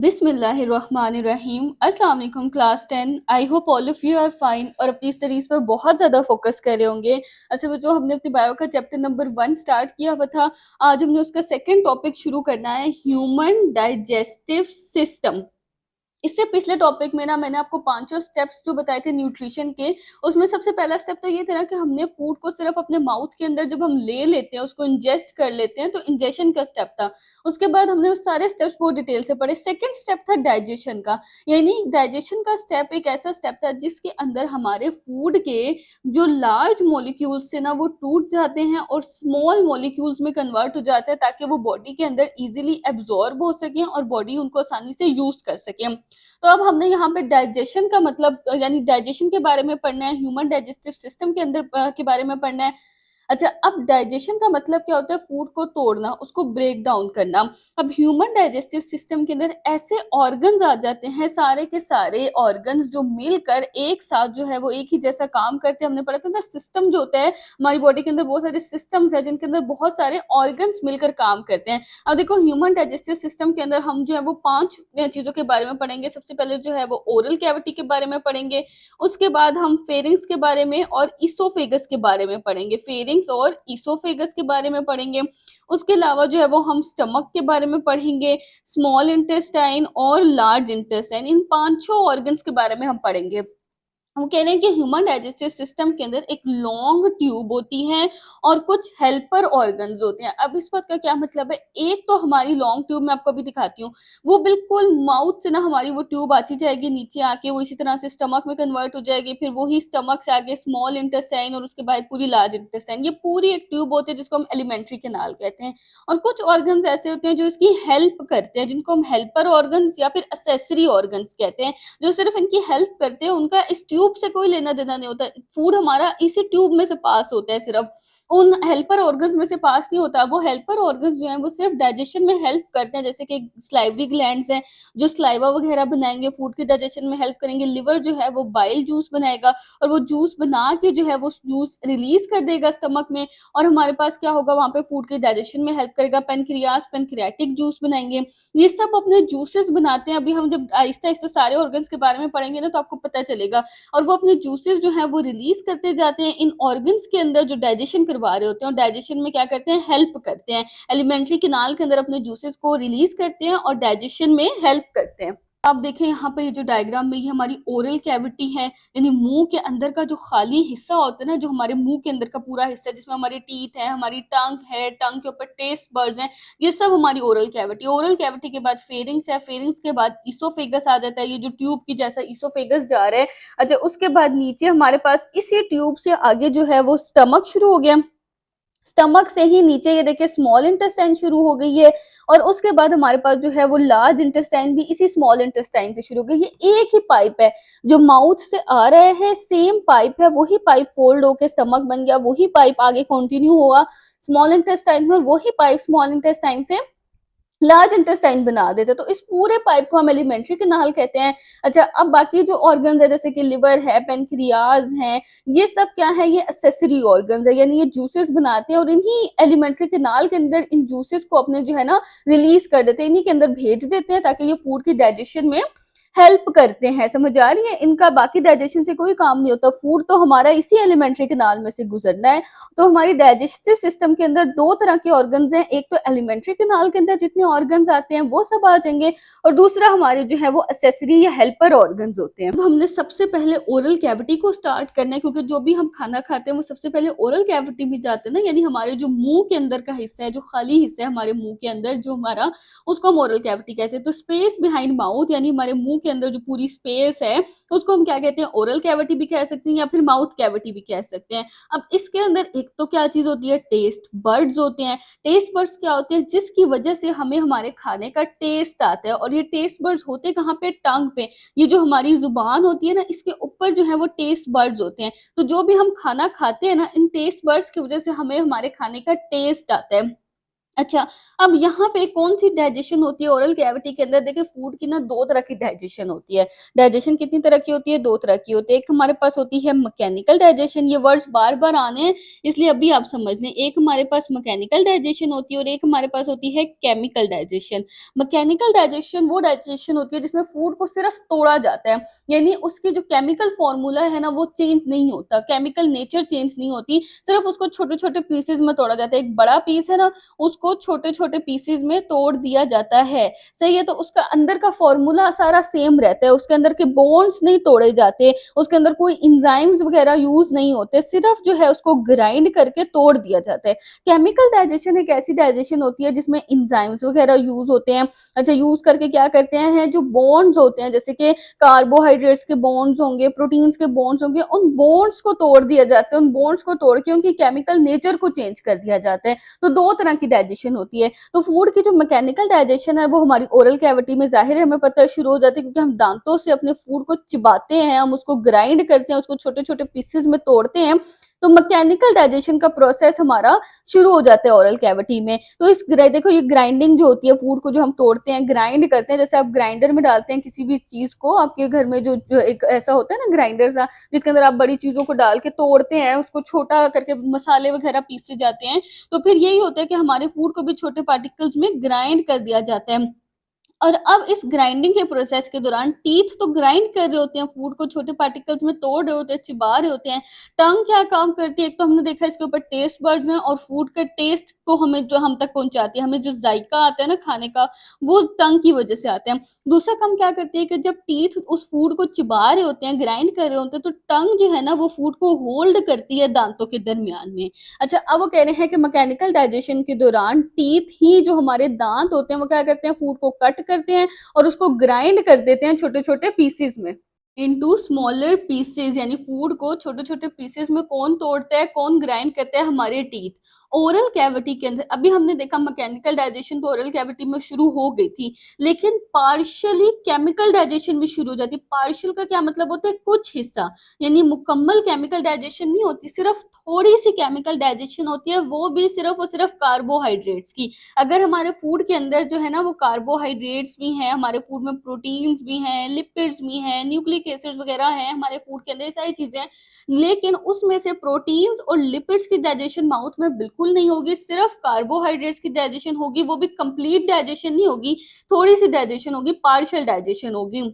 बिस्मिल्लाहिर्रहमानिर्रहीम। अस्सलाम वालेकुम class 10। I hope all of you are fine और अपनी स्टडीज़ पर बहुत ज़्यादा फोकस कर रहे होंगे। अच्छा बच्चों, हमने अपनी बायो का चैप्टर नंबर 1 स्टार्ट किया हुआ था। आज हमने उसका सेकंड टॉपिक शुरू करना है, ह्यूमन डाइजेस्टिव सिस्टम। इससे पिछले टॉपिक में ना मैंने आपको पांचों स्टेप्स जो बताए थे न्यूट्रिशन के, उसमें सबसे पहला स्टेप तो ये था ना कि हमने फूड को सिर्फ अपने माउथ के अंदर जब हम ले लेते हैं, उसको इंजेस्ट कर लेते हैं, तो इंजेशन का स्टेप था। उसके बाद हमने उस सारे स्टेप्स बहुत डिटेल से पढ़े। सेकंड स्टेप था डाइजेशन का, यानी डाइजेशन का स्टेप एक ऐसा स्टेप था जिसके अंदर हमारे फूड के जो लार्ज मॉलिक्यूल्स थे ना वो टूट जाते हैं और स्मॉल मॉलिक्यूल्स में कन्वर्ट हो जाते हैं, ताकि वो बॉडी के अंदर इजीली एब्जॉर्ब हो सकें और बॉडी उनको आसानी से यूज कर सके। तो अब हमने यहाँ पे डाइजेशन का मतलब यानी डाइजेशन के बारे में पढ़ना है, ह्यूमन डाइजेस्टिव सिस्टम के अंदर के बारे में पढ़ना है। अच्छा, अब डाइजेशन का मतलब क्या होता है? फूड को तोड़ना, उसको ब्रेक डाउन करना। अब ह्यूमन डाइजेस्टिव सिस्टम के अंदर ऐसे ऑर्गन्स आ जाते हैं, सारे के सारे ऑर्गन्स जो मिलकर एक साथ जो है वो एक ही जैसा काम करते हैं। हमने पढ़ा था ना, सिस्टम जो होता है हमारी बॉडी के अंदर, बहुत सारे सिस्टम्स है जिनके अंदर बहुत सारे ऑर्गन्स मिलकर काम करते हैं। अब देखो, ह्यूमन डाइजेस्टिव सिस्टम के अंदर हम जो है वो 5 चीज़ों के बारे में पढ़ेंगे। सबसे पहले जो है वो ओरल कैविटी के बारे में पढ़ेंगे, उसके बाद हम फेरिंग्स के बारे में और इसोफेगस के बारे में पढ़ेंगे। फेरिंग्स और इसोफेगस के बारे में पढ़ेंगे। उसके अलावा जो है वो हम स्टमक के बारे में पढ़ेंगे, स्मॉल इंटेस्टाइन और लार्ज इंटेस्टाइन, इन पांचों ऑर्गन्स के बारे में हम पढ़ेंगे। हम कह रहे हैं कि ह्यूमन डाइजेस्टिव सिस्टम के अंदर एक लॉन्ग ट्यूब होती है और कुछ हेल्पर ऑर्गन्स होते हैं। अब इस बात का क्या मतलब है? एक तो हमारी लॉन्ग ट्यूब मैं आपको अभी दिखाती हूँ, वो बिल्कुल माउथ से ना हमारी वो ट्यूब आती जाएगी नीचे आके, वो इसी तरह से स्टमक में कन्वर्ट हो जाएगी, फिर वही स्टमक से आगे स्मॉल इंटेस्टाइन और उसके बाद पूरी लार्ज इंटेस्टाइन। ये पूरी एक ट्यूब होती है जिसको हम एलिमेंट्री कैनाल कहते हैं। और कुछ ऑर्गन्स ऐसे होते हैं जो इसकी हेल्प करते हैं, जिनको हम हेल्पर ऑर्गन्स या फिर असेसरी ऑर्गन्स कहते हैं, जो सिर्फ इनकी हेल्प करते हैं। उनका इस ट्यूब से कोई लेना देना नहीं होता। फूड हमारा इसी ट्यूब में से पास होता है, सिर्फ उन हेल्पर ऑर्गन्स में से पास नहीं होता। वो हेल्पर ऑर्गन्स जो हैं वो सिर्फ डाइजेशन में हेल्प करते हैं, जैसे कि स्लाइवरी ग्लैंड्स हैं जो स्लाइवा वगैरह बनाएंगे, फूड के डाइजेशन में हेल्प करेंगे। लिवर जो है वो बाइल जूस बनाएगा और वो जूस बना के जो है वो जूस रिलीज कर देगा स्टमक में, और हमारे पास क्या होगा वहां पे? फूड के डाइजेशन में हेल्प करेगा। पेनक्रियास पेनक्रियाटिक जूस बनाएंगे। ये सब अपने जूसेस बनाते हैं। अभी हम जब आहिस्ता आहिस्ता सारे ऑर्गन्स के बारे में पढ़ेंगे ना तो आपको पता चलेगा। और वो अपने जूसेस जो है वो रिलीज करते जाते हैं इन ऑर्गन्स के अंदर जो डाइजेशन करवा रहे होते हैं, और डाइजेशन में क्या करते हैं? हेल्प करते हैं। एलिमेंट्री कैनाल के अंदर अपने जूसेस को रिलीज करते हैं और डाइजेशन में हेल्प करते हैं। आप देखें यहाँ पे, ये जो डायग्राम में, ये हमारी ओरल कैविटी है, यानी मुंह के अंदर का जो खाली हिस्सा होता है ना, जो हमारे मुंह के अंदर का पूरा हिस्सा जिसमें हमारी टीथ है, हमारी टंग है, टंग के ऊपर टेस्ट बर्ड्स हैं, ये सब हमारी ओरल कैविटी। ओरल कैविटी के बाद फेरिंग्स है, फेरिंग्स के बाद इसोफेगस आ जाता है, ये जो ट्यूब की जैसा इसोफेगस जा रहा है। अच्छा, उसके बाद नीचे हमारे पास इसी ट्यूब से आगे जो है वो स्टमक शुरू हो गया। स्टमक से ही नीचे ये देखिए स्मॉल इंटेस्टाइन शुरू हो गई है, और उसके बाद हमारे पास जो है वो लार्ज इंटेस्टाइन भी इसी स्मॉल इंटेस्टाइन से शुरू हो गई। ये एक ही पाइप है जो माउथ से आ रहा है, सेम पाइप है, वही पाइप फोल्ड होके स्टमक बन गया, वही पाइप आगे कंटिन्यू हुआ स्मॉल इंटेस्टाइन में, और वही पाइप स्मॉल इंटेस्टाइन से लार्ज इंटेस्टाइन बना देते हैं। तो इस पूरे पाइप को हम एलिमेंट्री कैनाल कहते हैं। अच्छा, अब बाकी जो ऑर्गन्स है जैसे कि लिवर है, पेनक्रियाज है, ये सब क्या है? ये एक्सेसरी ऑर्गन्स है, यानी ये जूसेस बनाते हैं और इन्हीं एलिमेंट्री कैनाल के अंदर इन जूसेस को अपने जो है ना रिलीज कर देते हैं, इन्हीं के अंदर भेज देते हैं ताकि ये फूड की डाइजेशन में हेल्प करते हैं। समझ आ रही है? इनका बाकी डाइजेशन से कोई काम नहीं होता। फूड तो हमारा इसी एलिमेंट्री कैनाल में से गुजरना है। तो हमारी डाइजेस्टिव सिस्टम के अंदर दो तरह के ऑर्गन्स हैं, एक तो एलिमेंट्री कैनाल के अंदर जितने ऑर्गन्स आते हैं वो सब आ जाएंगे, और दूसरा हमारे जो है वो एक्सेसरी या हेल्पर ऑर्गन्स होते हैं। अब हमने सबसे पहले ओरल कैविटी को स्टार्ट करना है, क्योंकि जो भी हम खाना खाते हैं वो सबसे पहले ओरल कैविटी में जाते हैं ना, यानी हमारे जो मुंह के अंदर का हिस्सा है, जो खाली हिस्सा है हमारे मुंह के अंदर जो हमारा, उसको हम ओरल कैविटी कहते हैं। तो स्पेस बिहाइंड माउथ, यानी हमारे मुंह के अंदर जो पूरी स्पेस है, उसको हम क्या कहते हैं? ओरल कैविटी भी कह सकते हैं या फिर माउथ कैविटी भी कह सकते हैं। अब इसके अंदर एक तो क्या चीज होती है? टेस्ट बर्ड्स होते हैं। टेस्ट बर्ड्स क्या होते हैं? जिसकी वजह से हमें हमारे खाने का टेस्ट आता है, और ये टेस्ट बर्ड्स होते कहाँ पे? टंग पे। ये जो हमारी जुबान होती है ना, इसके ऊपर जो है वो टेस्ट बर्ड्स होते हैं। तो जो भी हम खाना खाते हैं ना, इन टेस्ट बर्ड्स की वजह से हमें हमारे खाने का टेस्ट आता है। अच्छा, अब यहाँ पे कौन-सी डाइजेशन होती है ओरल कैविटी के अंदर? देखिए फूड की ना 2 तरह की डाइजेशन होती है। डाइजेशन कितनी तरह की होती है? 2 तरह की होती है। एक हमारे पास होती है मैकेनिकल डाइजेशन, ये वर्ड्स बार-बार आने हैं इसलिए अभी आप समझ लें। एक हमारे पास मैकेनिकल डाइजेशन होती है और एक हमारे पास होती है केमिकल डाइजेशन। मैकेनिकल डाइजेशन वो डाइजेशन होती है जिसमें फूड को सिर्फ़ तोड़ा जाता है, यानी उसकी जो केमिकल फ़ॉर्मूला है ना वो चेंज नहीं होता, केमिकल नेचर चेंज नहीं होती, सिर्फ़ उसको छोटे-छोटे पीसेज़ में तोड़ा जाता है। एक बड़ा पीस है ना उसको छोटे-छोटे पीसेज़ में तोड़ दिया जाता है, सही है? तो उसका अंदर का फ़ॉर्मूला सारा सेम रहता है, उसके अंदर के बॉन्ड्स नहीं तोड़े जाते, उसके अंदर कोई एंजाइम्स वगैरह यूज़ नहीं होते, सिर्फ़ जो है उसको ग्राइंड करके तोड़ दिया जाता है। केमिकल डाइजेशन एक ऐसी डाइजेशन होती है जिसमें एंजाइम्स वगैरह यूज़ होते हैं। अच्छा यूज़ करके क्या करते हैं जो बॉन्ड्स होते हैं जैसे कि कार्बोहाइड्रेट्स के बॉन्ड्स होंगे, प्रोटीन्स के बॉन्ड्स होंगे, उन बॉन्ड्स को तोड़ दिया जाता है, उन बॉन्ड्स को तोड़ के उनकी केमिकल नेचर को चेंज कर दिया जाता है। तो 2 तरह की डाइजेशन होती है। तो फूड की जो मैकेनिकल डाइजेशन है वो हमारी ओरल कैविटी में ज़ाहिर है हमें पता है शुरू हो जाती है क्योंकि हम दाँतों से अपने फूड को चिबाते हैं, हम उसको ग्राइंड करते हैं, उसको छोटे-छोटे पीसेज़ में तोड़ते हैं। तो मैकेनिकल डाइजेशन का प्रोसेस हमारा शुरू हो जाता है ओरल कैविटी में। तो इस ग्र देखो ये ग्राइंडिंग जो होती है फूड को जो हम तोड़ते हैं, ग्राइंड करते हैं, जैसे आप ग्राइंडर में डालते हैं किसी भी चीज़ को, आपके घर में जो जो एक ऐसा होता है ना ग्राइंडर सा, जिसके अंदर आप बड़ी चीज़ों को डाल के तोड़ते हैं, उसको छोटा करके मसाले वगैरह पीसे जाते हैं। तो फिर यही होता है कि हमारे फूड को भी छोटे पार्टिकल्स में ग्राइंड कर दिया जाता है। और अब इस ग्राइंडिंग के प्रोसेस के दौरान टीथ तो ग्राइंड कर रहे होते हैं, फूड को छोटे पार्टिकल्स में तोड़ रहे होते हैं, चिबा रहे होते हैं। टंग क्या काम करती है? एक तो हमने देखा इसके ऊपर टेस्ट बड्स हैं और फूड के टेस्ट को हमें जो हम तक पहुँचाती है, हमें जो ज़ायका आता है ना खाने का, वो टंग की वज़ह से आता है। दूसरा काम क्या करती है कि जब टीथ उस फूड को चिबा रहे होते हैं, ग्राइंड कर रहे होते हैं, तो टंग जो है ना वो फूड को होल्ड करती है दाँतों के दरमियान में। अच्छा, अब वो कह रहे हैं कि मैकेनिकल डाइजेशन के दौरान टीथ ही जो हमारे दाँत होते हैं, वो क्या करते हैं फूड को कट करते हैं और उसको ग्राइंड कर देते हैं छोटे-छोटे पीसेस में। इनटू स्मॉलर पीसेस यानी फूड को छोटे-छोटे पीसेस में कौन तोड़ता है, कौन ग्राइंड करता है? हमारे टीथ। ओरल कैविटी के अंदर अभी हमने देखा मैकेनिकल डाइजेशन तो ओरल कैविटी में शुरू हो गई थी, लेकिन पार्शियली केमिकल डाइजेशन भी शुरू हो जाती है। पार्शियल का क्या मतलब होता है? कुछ हिस्सा, यानी मुकम्मल केमिकल डाइजेशन नहीं होती, सिर्फ थोड़ी-सी केमिकल डाइजेशन होती है, वो भी सिर्फ और सिर्फ कार्बोहाइड्रेट्स की। अगर हमारे फूड के अंदर जो है ना वो कार्बोहाइड्रेट्स भी हैं, हमारे फूड में प्रोटीन्स भी हैं, लिपिड्स भी हैं, न्यूक्लिक एसिड्स वगैरह हैं हमारे फूड के अंदर, ये सारी चीज़ें हैं। लेकिन उसमें से प्रोटीन्स और लिपिड्स की डाइजेशन माउथ में बिल्कुल नहीं होगी, सिर्फ कार्बोहाइड्रेट्स की डाइजेशन होगी, वो भी कंप्लीट डाइजेशन नहीं होगी, थोड़ी-सी डाइजेशन होगी, पार्शियल डाइजेशन होगी।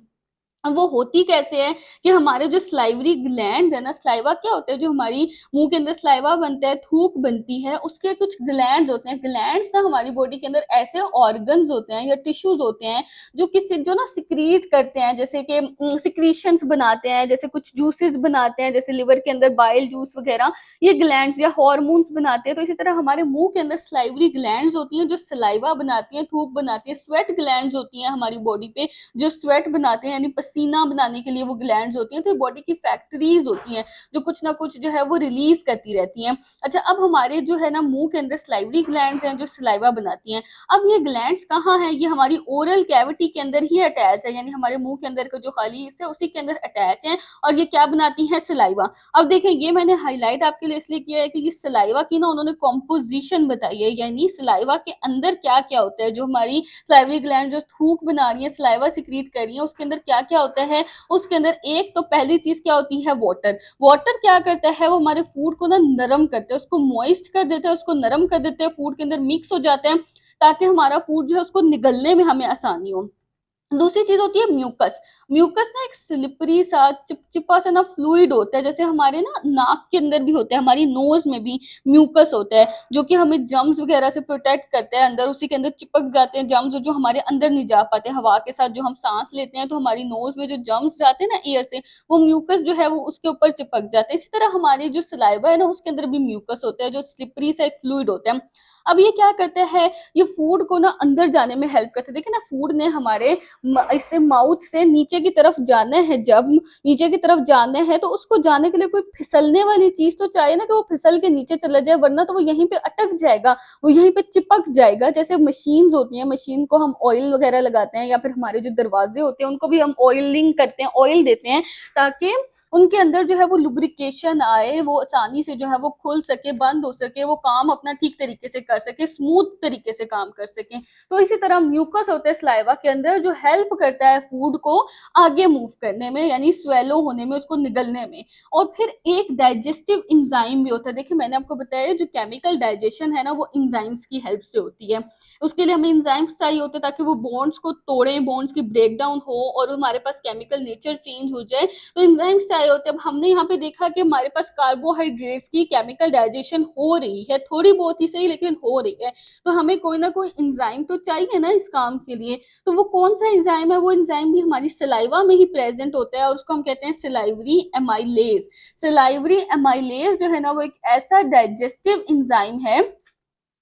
अब वो होती कैसे है कि हमारे जो स्लाइवरी ग्लैंड्स है ना, स्लाइवा क्या होता है जो हमारी मुंह के अंदर स्लाइवा बनता है, थूक बनती है, उसके कुछ ग्लैंड्स होते हैं। ग्लैंड्स ना हमारी बॉडी के अंदर ऐसे ऑर्गन्स होते हैं या टिश्यूज होते हैं जो किसी जो ना सिक्रीट करते हैं, जैसे कि सिक्रीशंस बनाते हैं, जैसे कुछ जूसेस बनाते हैं, जैसे लिवर के अंदर बाइल जूस वगैरह, ये ग्लैंड्स या हॉर्मोन्स बनाते हैं। तो इसी तरह हमारे मुंह के अंदर स्लाइवरी ग्लैंड्स होती हैं जो सलाइवा बनाती हैं, थूक बनाती हैं। स्वेट ग्लैंड्स होती हैं हमारी बॉडी पे जो स्वेट बनाते हैं, यानी पसीना बनाने के लिए वो ग्लैंड्स होती हैं। तो ये बॉडी की फैक्ट्रीज होती हैं जो कुछ ना कुछ जो है वो रिलीज करती रहती हैं। अच्छा, अब हमारे जो है ना मुंह के अंदर स्लाइवरी ग्लैंड्स हैं जो सलाइवा बनाती हैं। अब ये ग्लैंड्स कहाँ हैं? ये हमारी ओरल कैविटी के अंदर ही अटैच है, यानी हमारे मुंह के अंदर का जो खाली हिस्सा है उसी के अंदर अटैच है और ये क्या बनाती हैं? सलाइवा। अब देखें ये मैंने हाईलाइट आपके लिए इसलिए किया है कि ये सलाइवा की ना उन्होंने कॉम्पोजिशन बताई है, यानी सलाइवा के अंदर क्या क्या होता है। जो हमारी सलाइवरी ग्लैंड जो थूक बना रही है, सलाइवा सिक्रीट कर रही है, उसके अंदर क्या क्या होता है? उसके अंदर एक तो पहली चीज क्या होती है? वाटर। वाटर क्या करता है? वो हमारे फूड को ना नरम करता है, उसको मॉइस्ट कर देता है, उसको नरम कर देते हैं, फूड के अंदर मिक्स हो जाते हैं ताकि हमारा फूड जो है उसको निगलने में हमें आसानी हो। दूसरी चीज़ होती है म्यूकस। म्यूकस ना एक स्लिपरी सा चिपचिपा सा ना फ्लूइड होता है, जैसे हमारे ना नाक के अंदर भी होता है, हमारी नोज़ में भी म्यूकस होता है, जो कि हमें जर्म्स वगैरह से प्रोटेक्ट करता है। अंदर उसी के अंदर चिपक जाते हैं जर्म्स जो हमारे अंदर नहीं जा पाते। हवा के साथ जो हम साँस लेते हैं तो हमारी नोज़ में जो जर्म्स जाते हैं ना एयर से, वो म्यूकस जो है वो उसके ऊपर चिपक जाते हैं। इसी तरह हमारी जो सलाइवा है ना उसके अंदर भी म्यूकस होता है जो स्लिपरी सा एक फ्लूइड होता है। अब ये क्या करता है? ये फूड को ना अंदर जाने में हेल्प करता है। देखिए ना फूड ने हमारे इससे माउथ से नीचे की तरफ जाना है, जब नीचे की तरफ जाना है तो उसको जाने के लिए कोई फिसलने वाली चीज तो चाहिए ना, कि वो फिसल के नीचे चला जाए, वरना तो वो यहीं पे अटक जाएगा, वो यहीं पे चिपक जाएगा। जैसे मशीन्स होती हैं, मशीन को हम ऑयल वगैरह लगाते हैं, या फिर हमारे जो दरवाजे होते हैं उनको भी हम ऑयलिंग करते हैं, ऑयल देते हैं, ताकि उनके अंदर जो है वो लुब्रिकेशन आए, वो आसानी से जो है वो खुल सके, बंद हो सके, वो काम अपना ठीक तरीके से कर सके, स्मूथ तरीके से काम कर सके। तो इसी तरह म्यूकस होता है सलाइवा के अंदर, जो हेल्प करता है फूड को आगे मूव करने में, यानी स्वेलो होने में, उसको निगलने में। और फिर एक डाइजेस्टिव इंजाइम भी होता है। देखिए मैंने आपको बताया जो केमिकल डाइजेशन है ना, वो इंजाइम्स की हेल्प से होती है। उसके लिए हमें इंजाइम्स चाहिए होते हैं ताकि वो बॉन्ड्स को तोड़े, बॉन्ड्स की ब्रेक डाउन हो और हमारे पास केमिकल नेचर चेंज हो जाए, तो एंजाइम्स चाहिए होते हैं। अब हमने यहाँ पे देखा कि हमारे पास कार्बोहाइड्रेट्स की केमिकल डाइजेशन हो रही है, थोड़ी बहुत ही सही लेकिन हो रही है, तो हमें कोई ना कोई एंजाइम तो चाहिए ना इस काम के लिए। तो वो कौन सा एंजाइम है? वो एंजाइम भी हमारी सलाइवा में ही प्रेजेंट होता है और उसको हम कहते हैं सलाइवरी एमाइलेज। सलाइवरी एमाइलेज जो है ना, वो एक ऐसा डाइजेस्टिव एंजाइम है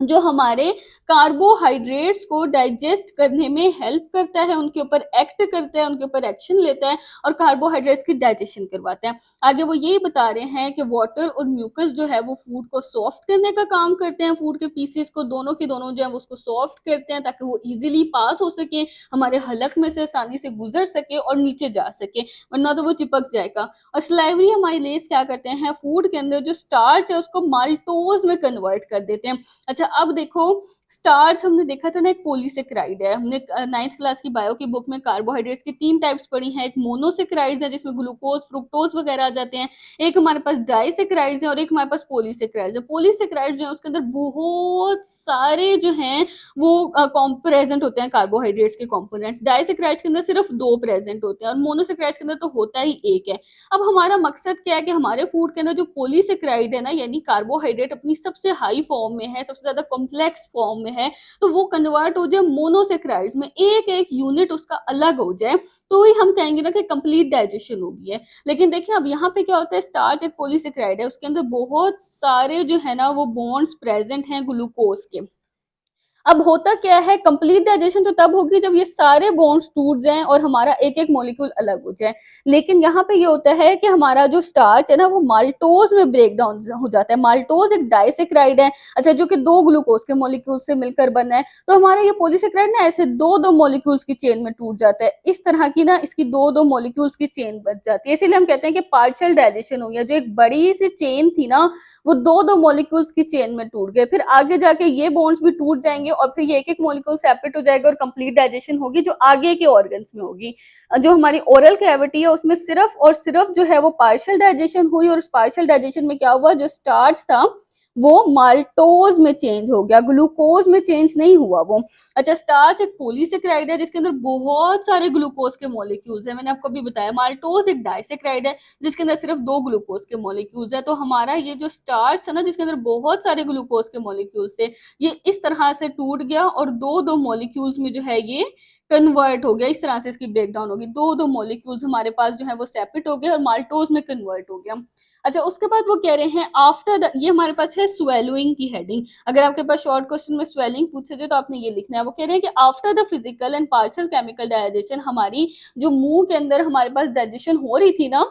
जो हमारे कार्बोहाइड्रेट्स को डाइजेस्ट करने में हेल्प करता है, उनके ऊपर एक्ट करता है, उनके ऊपर एक्शन लेता है और कार्बोहाइड्रेट्स की डाइजेशन करवाता है। आगे वो ये बता रहे हैं कि वाटर और म्यूकस जो है वो फूड को सॉफ्ट करने का काम करते हैं, फूड के पीसेस को दोनों के दोनों जो है वो उसको सॉफ्ट करते हैं ताकि वो इजीली पास हो सके, हमारे हलक में से आसानी से गुजर सके और नीचे जा सके, वरना तो वो चिपक जाएगा। और सलाइवरी एमाइलेज क्या करते हैं? फूड के अंदर जो स्टार्च है उसको माल्टोज में कन्वर्ट कर देते हैं। अच्छा, अब देखो स्टार्च हमने देखा था ना, एक पॉलीसेकेराइड है। हमने 9th क्लास की बायो की बुक में कार्बोहाइड्रेट्स की 3 टाइप्स पढ़ी हैं। एक मोनोसेकेराइड्स है जिसमें ग्लूकोज, फ्रुक्टोज वगैरह आ जाते हैं। एक हमारे पास डाइसेकेराइड्स है और एक हमारे पास पॉलीसेकेराइड्स है। पॉलीसेकेराइड्स जो है उसके अंदर बहुत सारे जो हैं वो प्रेजेंट होते हैं, कार्बोहाइड्रेट्स के कंपोनेंट्स। डाइसेकेराइड्स के अंदर सिर्फ 2 प्रेजेंट होते हैं और मोनोसेकेराइड्स के अंदर तो होता ही एक है। अब हमारा मकसद क्या है कि हमारे फूड के अंदर जो पॉलीसेकेराइड है ना, यानी कार्बोहाइड्रेट अपनी सबसे हाई फॉर्म में है, सबसे ज्यादा कॉम्प्लेक्स फॉर्म में है, तो वो कन्वर्ट हो जाए मोनोसेक्राइड्स में, एक एक यूनिट उसका अलग हो जाए, तो ही हम कहेंगे ना कि कंप्लीट डाइजेशन हो गई है। लेकिन देखिए अब यहाँ पे क्या होता है, स्टार्च एक पॉलीसेक्राइड है, उसके अंदर बहुत सारे जो है ना वो बॉन्ड्स प्रेजेंट हैं ग्लूकोज के। अब होता क्या है, कंप्लीट डाइजेशन तो तब होगी जब ये सारे बॉन्ड्स टूट जाएं और हमारा एक एक मॉलिक्यूल अलग हो जाए। लेकिन यहाँ पे ये होता है कि हमारा जो स्टार्च है ना वो माल्टोज में ब्रेक डाउन हो जाता है। माल्टोज एक डाइसेक्राइड है, अच्छा, जो कि 2 ग्लूकोज के मॉलिक्यूल से मिलकर बना है। तो हमारा ये पॉलीसेक्राइड ना ऐसे 2-2 मॉलिक्यूल्स की चेन में टूट जाता है। इस तरह की ना इसकी 2-2 मॉलिक्यूल्स की चेन बच जाती है, इसीलिए हम कहते हैं कि पार्शियल डाइजेशन हो गया। जो एक बड़ी सी चेन थी ना, वो 2-2 मॉलिक्यूल्स की चेन में टूट गए। फिर आगे जाके ये बॉन्ड्स भी टूट जाएंगे और फिर ये एक-एक मॉलिक्यूल सेपरेट हो जाएगा और कंप्लीट डाइजेशन होगी, जो आगे के ऑर्गन्स में होगी। जो हमारी ओरल कैविटी है उसमें सिर्फ और सिर्फ जो है वो पार्शियल डाइजेशन हुई, और उस पार्शियल डाइजेशन में क्या हुआ, जो स्टार्च था वो माल्टोज में चेंज हो गया, ग्लूकोज में चेंज नहीं हुआ वो। अच्छा, स्टार्च एक पॉलीसेकेराइड है जिसके अंदर बहुत सारे ग्लूकोज के मॉलिक्यूल्स हैं, मैंने आपको अभी बताया। माल्टोज एक डाइसेक्राइड है जिसके अंदर सिर्फ 2 ग्लूकोज के मॉलिक्यूल्स है। तो हमारा ये जो स्टार्च है ना, जिसके अंदर बहुत सारे ग्लूकोज के मॉलिक्यूल्स थे, ये इस तरह से टूट गया और 2-2 मॉलिक्यूल्स में जो है ये कन्वर्ट हो गया। इस तरह से इसकी ब्रेकडाउन होगी, 2-2 मॉलिक्यूल्स हमारे पास जो है वो सेपरेट हो गए और माल्टोज में कन्वर्ट हो गया। अच्छा, उसके बाद वो कह रहे हैं आफ्टर द, ये हमारे पास है स्वेलोइंग की हेडिंग। अगर आपके पास शॉर्ट क्वेश्चन में स्वेलिंग पूछे जाए तो आपने ये लिखना है। वो कह रहे हैं कि after the physical and partial chemical digestion, हमारी जो मुंह के अंदर हमारे पास डाइजेशन हो रही थी ना,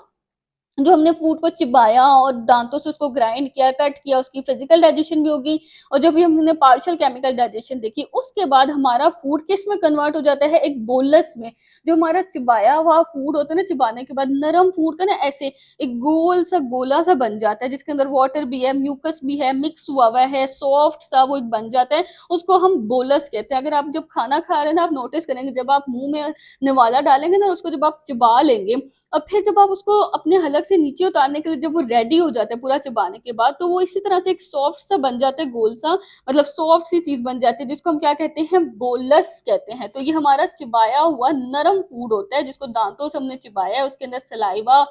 जो हमने फूड को चिबाया और दांतों से उसको ग्राइंड किया, कट किया, उसकी फिजिकल डाइजेशन भी होगी। और जब भी हमने पार्शियल केमिकल डाइजेशन देखी, उसके बाद हमारा फूड किस में कन्वर्ट हो जाता है, एक बोलस में। जो हमारा चिबाया हुआ फूड होता है ना, चिबाने के बाद नरम फूड का ना ऐसे एक गोल सा गोला सा बन जाता है, जिसके अंदर वाटर भी है, म्यूकस भी है, मिक्स हुआ हुआ है, सॉफ्ट सा वो एक बन जाता है। उसको हम बोलस कहते हैं। अगर आप जब खाना खा रहे हैं ना, आप नोटिस करेंगे जब आप मुंह में निवाला डालेंगे ना, उसको जब आप चिबा लेंगे और फिर जब आप उसको अपने हलक से नीचे उतारने के लिए जब वो रेडी हो जाता है पूरा चबाने के बाद, तो वो इसी तरह से एक सॉफ्ट सा बन जाता है, गोल सा, मतलब सॉफ्ट सी चीज बन जाती है, जिसको हम क्या कहते हैं, बोलस कहते हैं। तो ये हमारा चिबाया हुआ नरम फूड होता है, जिसको दांतों से हमने चिबाया है, उसके अंदर सलाइवा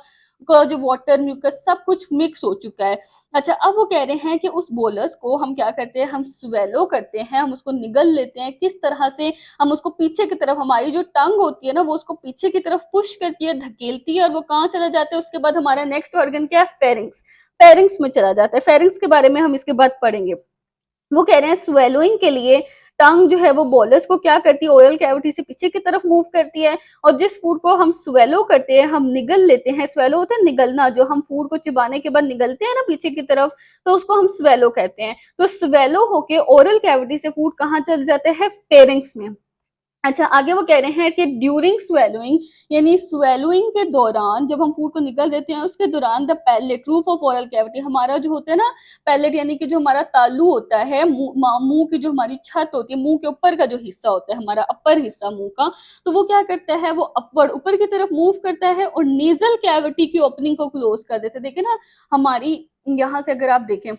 का जो वाटर, म्यूकस सब कुछ मिक्स हो चुका है। अच्छा, अब वो कह रहे हैं कि उस बोलस को हम क्या करते हैं, हम स्वेलो करते हैं, हम उसको निगल लेते हैं। किस तरह से, हम उसको पीछे की तरफ, हमारी जो टंग होती है ना, वो उसको पीछे की तरफ पुश करती है, धकेलती है, और वो कहाँ चला जाता है, उसके बाद हमारा नेक्स्ट ऑर्गन क्या है, फेरिंग्स। फेरिंग्स में चला जाता है। फेरिंग्स के बारे में हम इसके बाद पढ़ेंगे। वो कह रहे हैं स्वेलोइंग के लिए टंग जो है वो बोलस को क्या करती है, ओरल कैविटी से पीछे की तरफ मूव करती है, और जिस फूड को हम स्वेलो करते हैं, हम निगल लेते हैं, स्वेलो होता है निगलना, जो हम फूड को चिबाने के बाद निगलते हैं ना पीछे की तरफ, तो उसको हम स्वेलो कहते हैं। तो स्वेलो होके ओरल कैविटी से फूड कहाँ चल जाते हैं, फेरिंग्स में। अच्छा, आगे वो कह रहे हैं कि ड्यूरिंग स्वेलोइंग, यानी स्वेलोइंग के दौरान, जब हम फूड को निगल देते हैं उसके दौरान, the palate roof of oral cavity, हमारा जो होता है ना पैलेट, यानी कि जो हमारा तालू होता है, मुंह की जो हमारी छत होती है, मुंह के ऊपर का जो हिस्सा होता है, हमारा अपर हिस्सा मुंह का, तो वो क्या करता है, वो अपवर्ड ऊपर की तरफ मूव करता है और नेजल कैविटी की ओपनिंग को क्लोज कर देता है। देखिए ना, हमारी यहाँ से अगर आप देखें,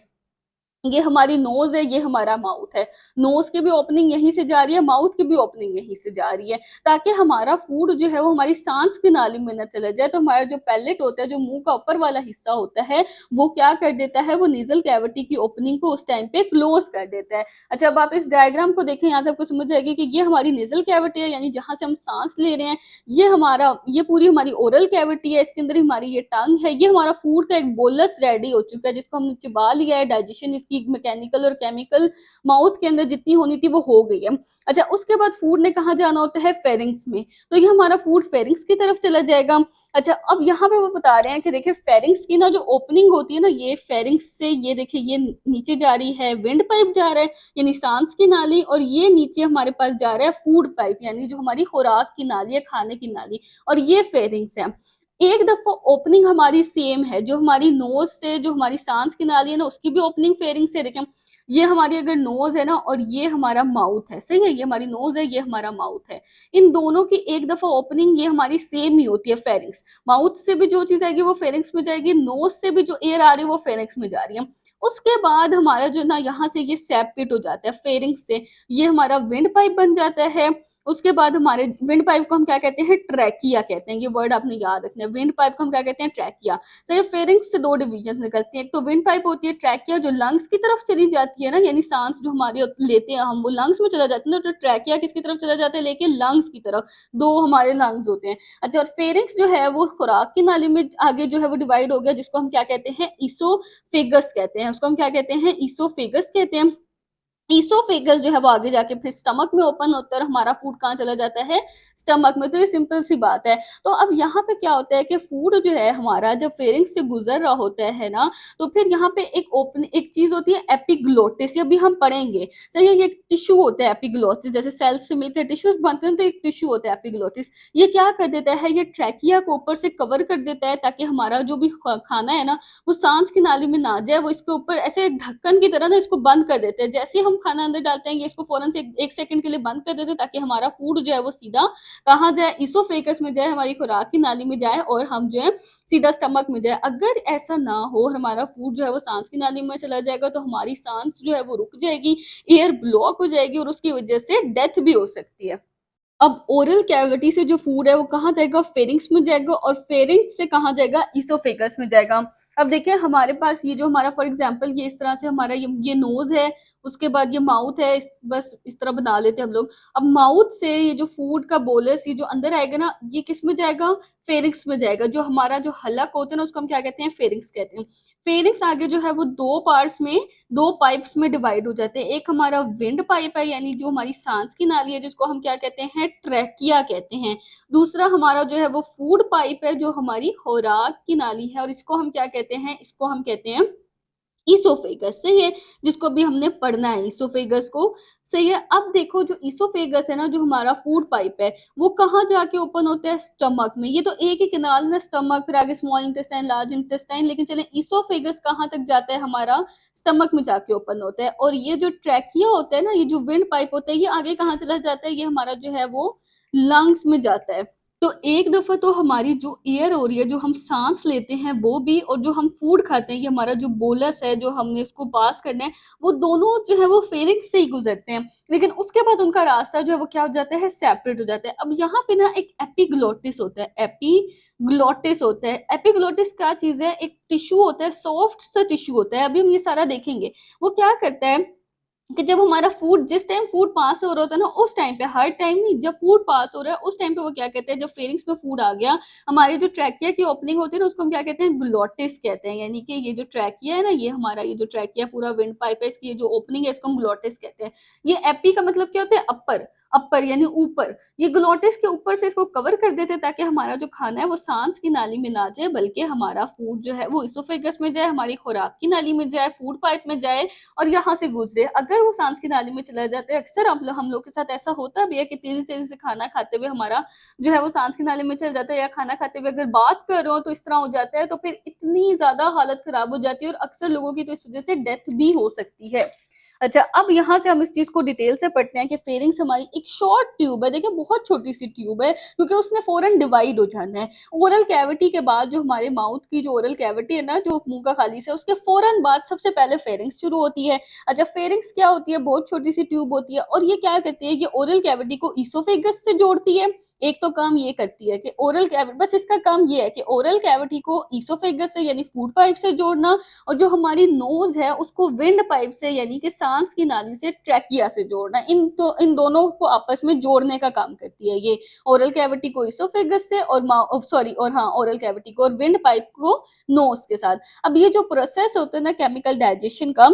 ये हमारी नोज है, ये हमारा माउथ है, नोज की भी ओपनिंग यहीं से जा रही है, माउथ की भी ओपनिंग यहीं से जा रही है, ताकि हमारा फूड जो है वो हमारी सांस की नाली में न चले जाए। तो हमारा जो पैलेट होता है, जो मुंह का ऊपर वाला हिस्सा होता है, वो क्या कर देता है, वो नेजल कैविटी की ओपनिंग को उस टाइम पे क्लोज कर देता है। अच्छा, अब आप इस डायग्राम को देखें, यहाँ से आपको समझ जाएगी कि ये हमारी नेजल कैविटी है, यानी जहां से हम सांस ले रहे हैं, ये पूरी हमारी ओरल कैविटी है, इसके अंदर हमारी ये टंग है, ये हमारा फूड का एक बोलस रेडी हो चुका है, जिसको हमने चिबा लिया है, डाइजेशन इसकी मैकेनिकल और केमिकल माउथ के अंदर जितनी होनी थी वो हो गई है। अच्छा, उसके बाद फूड ने कहाँ जाना होता है, फेरिंग्स में, तो ये हमारा फूड फेरिंग्स की तरफ चला जाएगा। अच्छा, अब यहाँ पे वो बता रहे हैं कि देखिए फेरिंग्स की ना जो ओपनिंग होती है ना, ये फेरिंग्स से ये देखिए ये नीचे जा रही है, विंड पाइप जा रहा है यानी सांस की नाली, और ये नीचे हमारे पास जा रहा है फूड पाइप, यानी जो हमारी खुराक की नाली है, खाने की नाली, और ये फेरिंग्स है। एक दफा ओपनिंग हमारी सेम है, जो हमारी नोज से जो हमारी सांस की नाली है ना, उसकी भी ओपनिंग फेरिंग से, देखें ये हमारी अगर नोज है ना, और ये हमारा माउथ है, सही है, ये हमारी नोज है, ये हमारा माउथ है, इन दोनों की एक दफा ओपनिंग ये हमारी सेम ही होती है, फेरिंग्स। माउथ से भी जो चीज आएगी वो फेरिंग्स में जाएगी, नोज से भी जो एयर आ रही है वो फेरिंग्स में जा रही है। उसके बाद हमारा जो ना यहाँ से ये सेपरेट हो जाता है फेरिंग्स से, ये हमारा विंड पाइप बन जाता है। उसके बाद हमारे विंड पाइप को हम क्या कहते हैं, ट्रैकिया कहते हैं, ये वर्ड आपने याद रखना है, विंड पाइप को हम क्या कहते हैं, ट्रैकिया। तो ये फेरिंग्स से दो डिविजन निकलती हैं, एक तो विंड पाइप होती है, ट्रैकिया जो लंग्स की तरफ चली जाती है ना, यानी सांस जो हमारी लेते हैं हम, वो लंग्स में चला जाता है ना, तो ट्रैकिया किसकी तरफ चला जाता है, लेके लंग्स की तरफ, दो हमारे लंग्स होते हैं। अच्छा, और फेरिंग्स जो है वो खुराक की नाली में आगे जो है वो डिवाइड हो गया, जिसको हम क्या कहते हैं, ईसोफेगस कहते हैं, उसको हम क्या कहते हैं, ईसोफेगस कहते हैं। ईसोफेगस जो है वो आगे जाके फिर स्टमक में ओपन होता है, और हमारा फूड कहाँ चला जाता है, स्टमक में। तो ये सिंपल सी बात है। तो अब यहाँ पे क्या होता है कि फूड जो है हमारा जब फेरिंग्स से गुजर रहा होता है ना, तो फिर यहाँ पे एक चीज होती है एपिग्लोटिस, ये अभी हम पढ़ेंगे, सही है, ये टिश्यू होता है एपिग्लोटिस, जैसे सेल्स से मिलकर टिश्यूज बनते हैं, तो एक टिश्यू होता है एपिग्लोटिस। ये क्या कर देता है, ये ट्रैकिया को ऊपर से कवर कर देता है, ताकि हमारा जो भी खाना है ना, वो सांस की नाली में ना जाए, वो इसके ऊपर ऐसे ढक्कन की तरह ना इसको बंद कर देते हैं। जैसे हम खाना अंदर डालते हैं, ये इसको फौरन से एक सेकंड के लिए बंद कर देते हैं, ताकि हमारा फूड जो है वो सीधा कहाँ जाए, इसोफेगस में जाए, हमारी खुराक की नाली में जाए, और हम जो है सीधा स्टमक में जाए। अगर ऐसा ना हो, हमारा फूड जो है वो सांस की नाली में चला जाएगा, तो हमारी सांस जो है वो रुक जाएगी, एयर ब्लॉक हो जाएगी, और उसकी वजह से डेथ भी हो सकती है। अब ओरल कैविटी से जो फूड है वो कहाँ जाएगा, फेरिंग्स में जाएगा, और फेरिंग्स से कहाँ जाएगा, इसोफेगस में जाएगा। अब देखिए हमारे पास ये जो हमारा फॉर एग्जांपल ये इस तरह से हमारा ये नोज है, उसके बाद ये माउथ है, बस इस तरह बना लेते हैं हम लोग। अब माउथ से ये जो फूड का बोलस ये जो अंदर आएगा ना, ये किस में जाएगा, फेरिंग्स में जाएगा। जो हमारा जो हलक होता है ना, उसको हम क्या कहते हैं, फेरिंग्स कहते हैं। फेरिंग्स आगे जो है वो दो पार्ट्स में, दो पाइप्स में डिवाइड हो जाते हैं। एक हमारा विंड पाइप है, यानी जो हमारी सांस की नाली है, जिसको हम क्या कहते हैं, ट्रैकिया कहते हैं। दूसरा हमारा जो है वो फूड पाइप है, जो हमारी खुराक की नाली है, और इसको हम क्या कहते हैं, इसको हम कहते हैं ईसोफेगस। सही है, जिसको भी हमने पढ़ना है ईसोफेगस को। सही है, अब देखो जो ईसोफेगस है ना, जो हमारा फूड पाइप है, वो कहाँ जाके ओपन होता है, स्टमक में। ये तो एक ही कैनाल में, स्टमक, फिर आगे स्मॉल इंटेस्टाइन, लार्ज इंटेस्टाइन, लेकिन चले ईसोफेगस कहाँ तक जाता है, हमारा स्टमक में जाके ओपन होता है। और ये जो ट्रैकिया होता है ना, ये जो विंड पाइप होता है, ये आगे कहाँ चला जाता है, ये हमारा जो है वो लंग्स में जाता है। तो एक दफा तो हमारी जो एयर हो रही है, जो हम सांस लेते हैं वो भी, और जो हम फूड खाते हैं, ये हमारा जो बोलस है, जो हमने उसको पास करना है, वो दोनों जो है वो फेरिंग्स से ही गुजरते हैं। लेकिन उसके बाद उनका रास्ता जो है वो क्या हो जाता है, सेपरेट हो जाता है। अब यहाँ पे ना एक एपिग्लोटिस होता है, एपिग्लोटिस होता है। एपिग्लोटिस क्या चीज है, एक टिश्यू होता है, सॉफ्ट सा टिश्यू होता है, अभी हम ये सारा देखेंगे। वो क्या करता है, कि जब हमारा फूड जिस टाइम फूड पास हो रहा होता है ना, उस टाइम पे, हर टाइम नहीं, जब फूड पास हो रहा है उस टाइम पे वो क्या कहते हैं, जब फेरिंग्स में फूड आ गया, हमारी जो ट्रैकिया की ओपनिंग होती है ना, उसको हम क्या कहते हैं, ग्लोटिस कहते हैं। यानी कि ये जो ट्रैकिया है ना, ये हमारा ये जो ट्रैकिया पूरा विंड पाइप है, इसकी ये जो ओपनिंग है इसको हम ग्लोटिस कहते हैं। ये एपी का मतलब क्या होता है, अपर, अपर यानी ऊपर। ये ग्लोटिस के ऊपर से इसको कवर कर देते हैं ताकि हमारा जो खाना है वो सांस की नाली में ना जाए, बल्कि हमारा फूड जो है वो इसोफेगस में जाए, हमारी खुराक की नाली में जाए, फूड पाइप में जाए और यहाँ से गुजरे। अगर वो सांस की नाली में चला जाता है, अक्सर हम लोग के साथ ऐसा होता भी है कि तेजी तेजी से खाना खाते हुए हमारा जो है वो सांस की नाली में चल जाता है, या खाना खाते हुए अगर बात कर रहे हो तो इस तरह हो जाता है, तो फिर इतनी ज्यादा हालत खराब हो जाती है और अक्सर लोगों की तो इस वजह से डेथ भी हो सकती है। अच्छा, अब यहाँ से हम इस चीज को डिटेल से पढ़ते हैं कि फेरिंग्स हमारी एक शॉर्ट ट्यूब है। देखिए बहुत छोटी सी ट्यूब है, क्योंकि उसने फौरन डिवाइड हो जाना है। ओरल कैविटी के बाद जो हमारे माउथ की जो ओरल कैविटी है ना, जो मुंह का खाली से, उसके फौरन बाद सबसे पहले फेरिंग्स शुरू होती है। अच्छा, फेरिंग्स क्या होती है, बहुत छोटी सी ट्यूब होती है और ये क्या करती है, ये ओरल कैविटी को इसोफेगस से जोड़ती है। एक तो काम ये करती है कि ओरल कैविटी, बस इसका काम ये है कि ओरल कैविटी को इसोफेगस से यानी फूड पाइप से जोड़ना, और जो हमारी नोज है उसको विंड पाइप से यानी कि सांस की नाली से ट्रैकिया से जोड़ना। इन दोनों को आपस में जोड़ने का काम करती है ये, ओरल कैविटी को इसोफेगस से और सॉरी और हाँ, ओरल कैविटी को और विंड पाइप को नोज के साथ। अब ये जो प्रोसेस होता है ना केमिकल डाइजेशन का,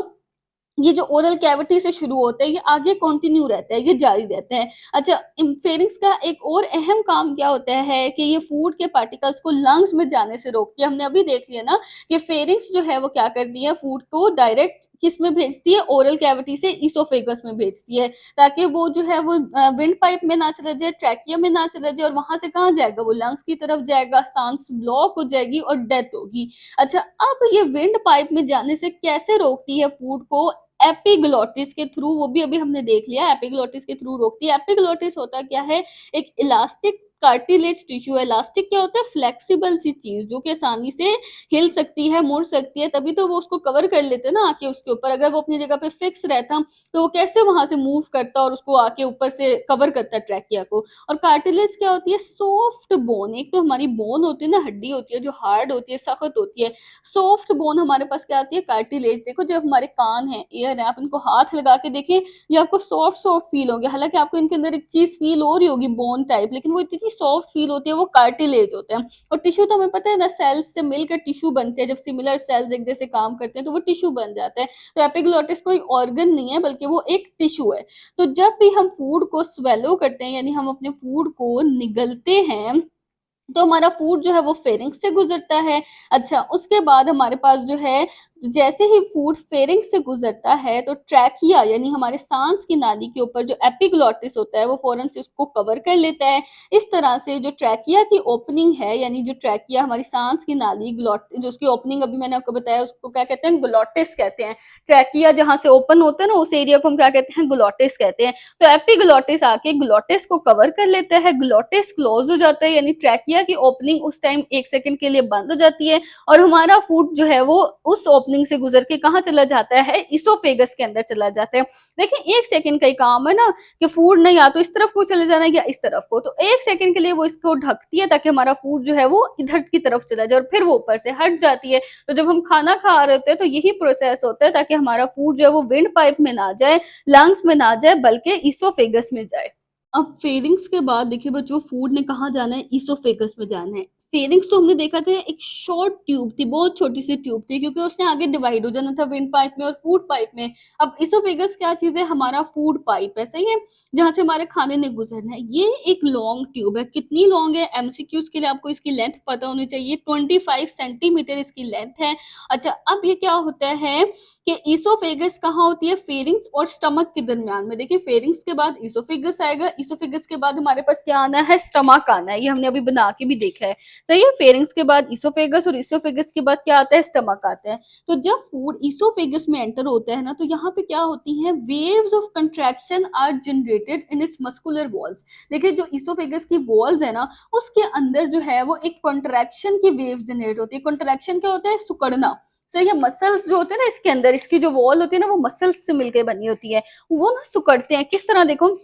ये जो ओरल कैविटी से शुरू होता है ये आगे कंटिन्यू रहता है, ये जारी रहता है। अच्छा, फेरिंग्स का एक और अहम काम क्या होता है कि ये फूड के पार्टिकल्स को लंग्स में जाने से रोकती है। हमने अभी देख लिया ना कि फेरिंग्स जो है वो क्या करती है, फूड को डायरेक्ट किस में भेजती है, ओरल कैविटी से इसोफेगस में भेजती है, ताकि वो जो है वो विंड पाइप में ना चला जाए, ट्रैकिया में ना चला जाए, और वहां से कहाँ जाएगा, वो लंग्स की तरफ जाएगा, सांस ब्लॉक हो जाएगी और डेथ होगी। अच्छा, अब ये विंड पाइप में जाने से कैसे रोकती है फूड को, एपिग्लोटिस के थ्रू, वो भी अभी हमने देख लिया, एपिग्लोटिस के थ्रू रोकती है। एपिग्लोटिस होता क्या है, एक इलास्टिक कार्टिलेज टिश्यू है। इलास्टिक क्या होता है, फ्लेक्सिबल सी चीज जो कि आसानी से हिल सकती है, मुड़ सकती है, तभी तो वो उसको कवर कर लेते हैं ना आके उसके ऊपर। अगर वो अपनी जगह पे फिक्स रहता तो वो कैसे वहां से मूव करता और उसको आके ऊपर से कवर करता ट्रैकिया को। और कार्टिलेज क्या होती है, सॉफ्ट बोन। एक तो हमारी बोन होती है ना, हड्डी होती है जो हार्ड होती है, सख्त होती है। सॉफ्ट बोन हमारे पास क्या आती है, कार्टिलेज। देखो जब हमारे कान है, ईयर है, आप इनको हाथ लगा के देखें, ये आपको सॉफ्ट सॉफ्ट फील होंगे। हालांकि आपको इनके अंदर एक चीज फील हो रही होगी बोन टाइप, लेकिन वो इतनी सॉफ्ट फील होती है, वो कार्टिलेज होते हैं। और टिश्यू तो हमें पता है ना, सेल्स से मिलकर टिश्यू बनते हैं, जब सिमिलर सेल्स एक जैसे काम करते हैं तो वो टिश्यू बन जाता है। तो एपिग्लोटिस कोई ऑर्गन नहीं है, बल्कि वो एक टिश्यू है। तो जब भी हम फूड को स्वेलो करते हैं, यानी हम अपने फूड को निगलते हैं, तो हमारा फूड जो है वो फेरिंग्स से गुजरता है। अच्छा, उसके बाद हमारे पास जो है, जैसे ही फूड फेरिंग्स से गुजरता है तो ट्रैकिया यानी हमारे सांस की नाली के ऊपर जो एपिग्लोटिस होता है वो फौरन से उसको कवर कर लेता है। इस तरह से जो ट्रैकिया की ओपनिंग है, यानी जो ट्रैकिया हमारी सांस की नाली ग्लॉट, जो उसकी ओपनिंग अभी मैंने आपको बताया, उसको क्या कहते हैं, ग्लोटिस कहते हैं। ट्रैकिया जहां से ओपन होता है ना, उस एरिया को हम क्या कहते हैं, ग्लोटिस कहते हैं। तो एपिग्लोटिस आके ग्लोटिस को कवर कर लेता है, ग्लोटिस क्लोज हो जाता है, यानी ट्रैकिया की ओपनिंग उस टाइम 1 सेकंड के लिए बंद हो जाती है, और हमारा फूड जो है वो उस ओपनिंग से गुजर के कहाँ चला जाता है, इसोफेगस के अंदर चला जाता है। देखिए 1 सेकंड का ही काम है ना, कि फूड ने या तो इस तरफ को चले जाना है या इस तरफ को, तो 1 सेकंड के लिए वो इसको ढकती है ताकि हमारा फूड जो है वो इधर की तरफ चला जाए, और फिर वो ऊपर से हट जाती है। तो जब हम खाना खा रहे होते हैं तो यही प्रोसेस होता है, ताकि हमारा फूड जो है वो विंड पाइप में ना जाए, लंग्स में ना जाए, बल्कि इसोफेगस में जाए। अब फेरिंग्स के बाद देखिए बच्चों, फूड ने कहाँ जाना है, इसोफेगस में जाना है। फेरिंग्स तो हमने देखा था एक शॉर्ट ट्यूब थी, बहुत छोटी सी ट्यूब थी, क्योंकि उसने आगे डिवाइड हो जाना था विंड पाइप में और फूड पाइप में। अब इसोफेगस क्या चीज है, हमारा फूड पाइप है, सही है, जहां से हमारे खाने ने गुजरना है। ये एक लॉन्ग ट्यूब है। कितनी लॉन्ग है, एमसीक्यूज के लिए आपको इसकी लेंथ पता होनी चाहिए, 25 सेंटीमीटर इसकी लेंथ है। अच्छा, अब ये क्या होता है कि इसोफेगस कहाँ होती है, फेरिंग्स और स्टमक के दरमियान में। देखिए फेरिंग्स के बाद इसोफेगस आएगा, इसोफेगस के बाद हमारे पास क्या आना है, स्टमक आना है। ये हमने अभी बना के भी देखा है, सही है। फेरिंग्स के बाद इसोफेगस, और इसोफेगस के बाद क्या आता है, स्टमक आता है। तो जब फूड इसोफेगस में एंटर होता है ना, तो यहाँ पे क्या होती है, waves of contraction are generated in its muscular walls. देखिए जो इसोफेगस की वॉल्स है ना, उसके अंदर जो है वो एक कॉन्ट्रैक्शन की वेव्स जनरेट होती है। कॉन्ट्रैक्शन क्या होता है, सुकड़ना, सही है। मसल्स जो होते हैं ना इसके अंदर, इसकी जो वॉल होती है ना, वो मसल्स से मिलकर बनी होती है, वो ना सुकड़ते हैं। किस तरह देखो,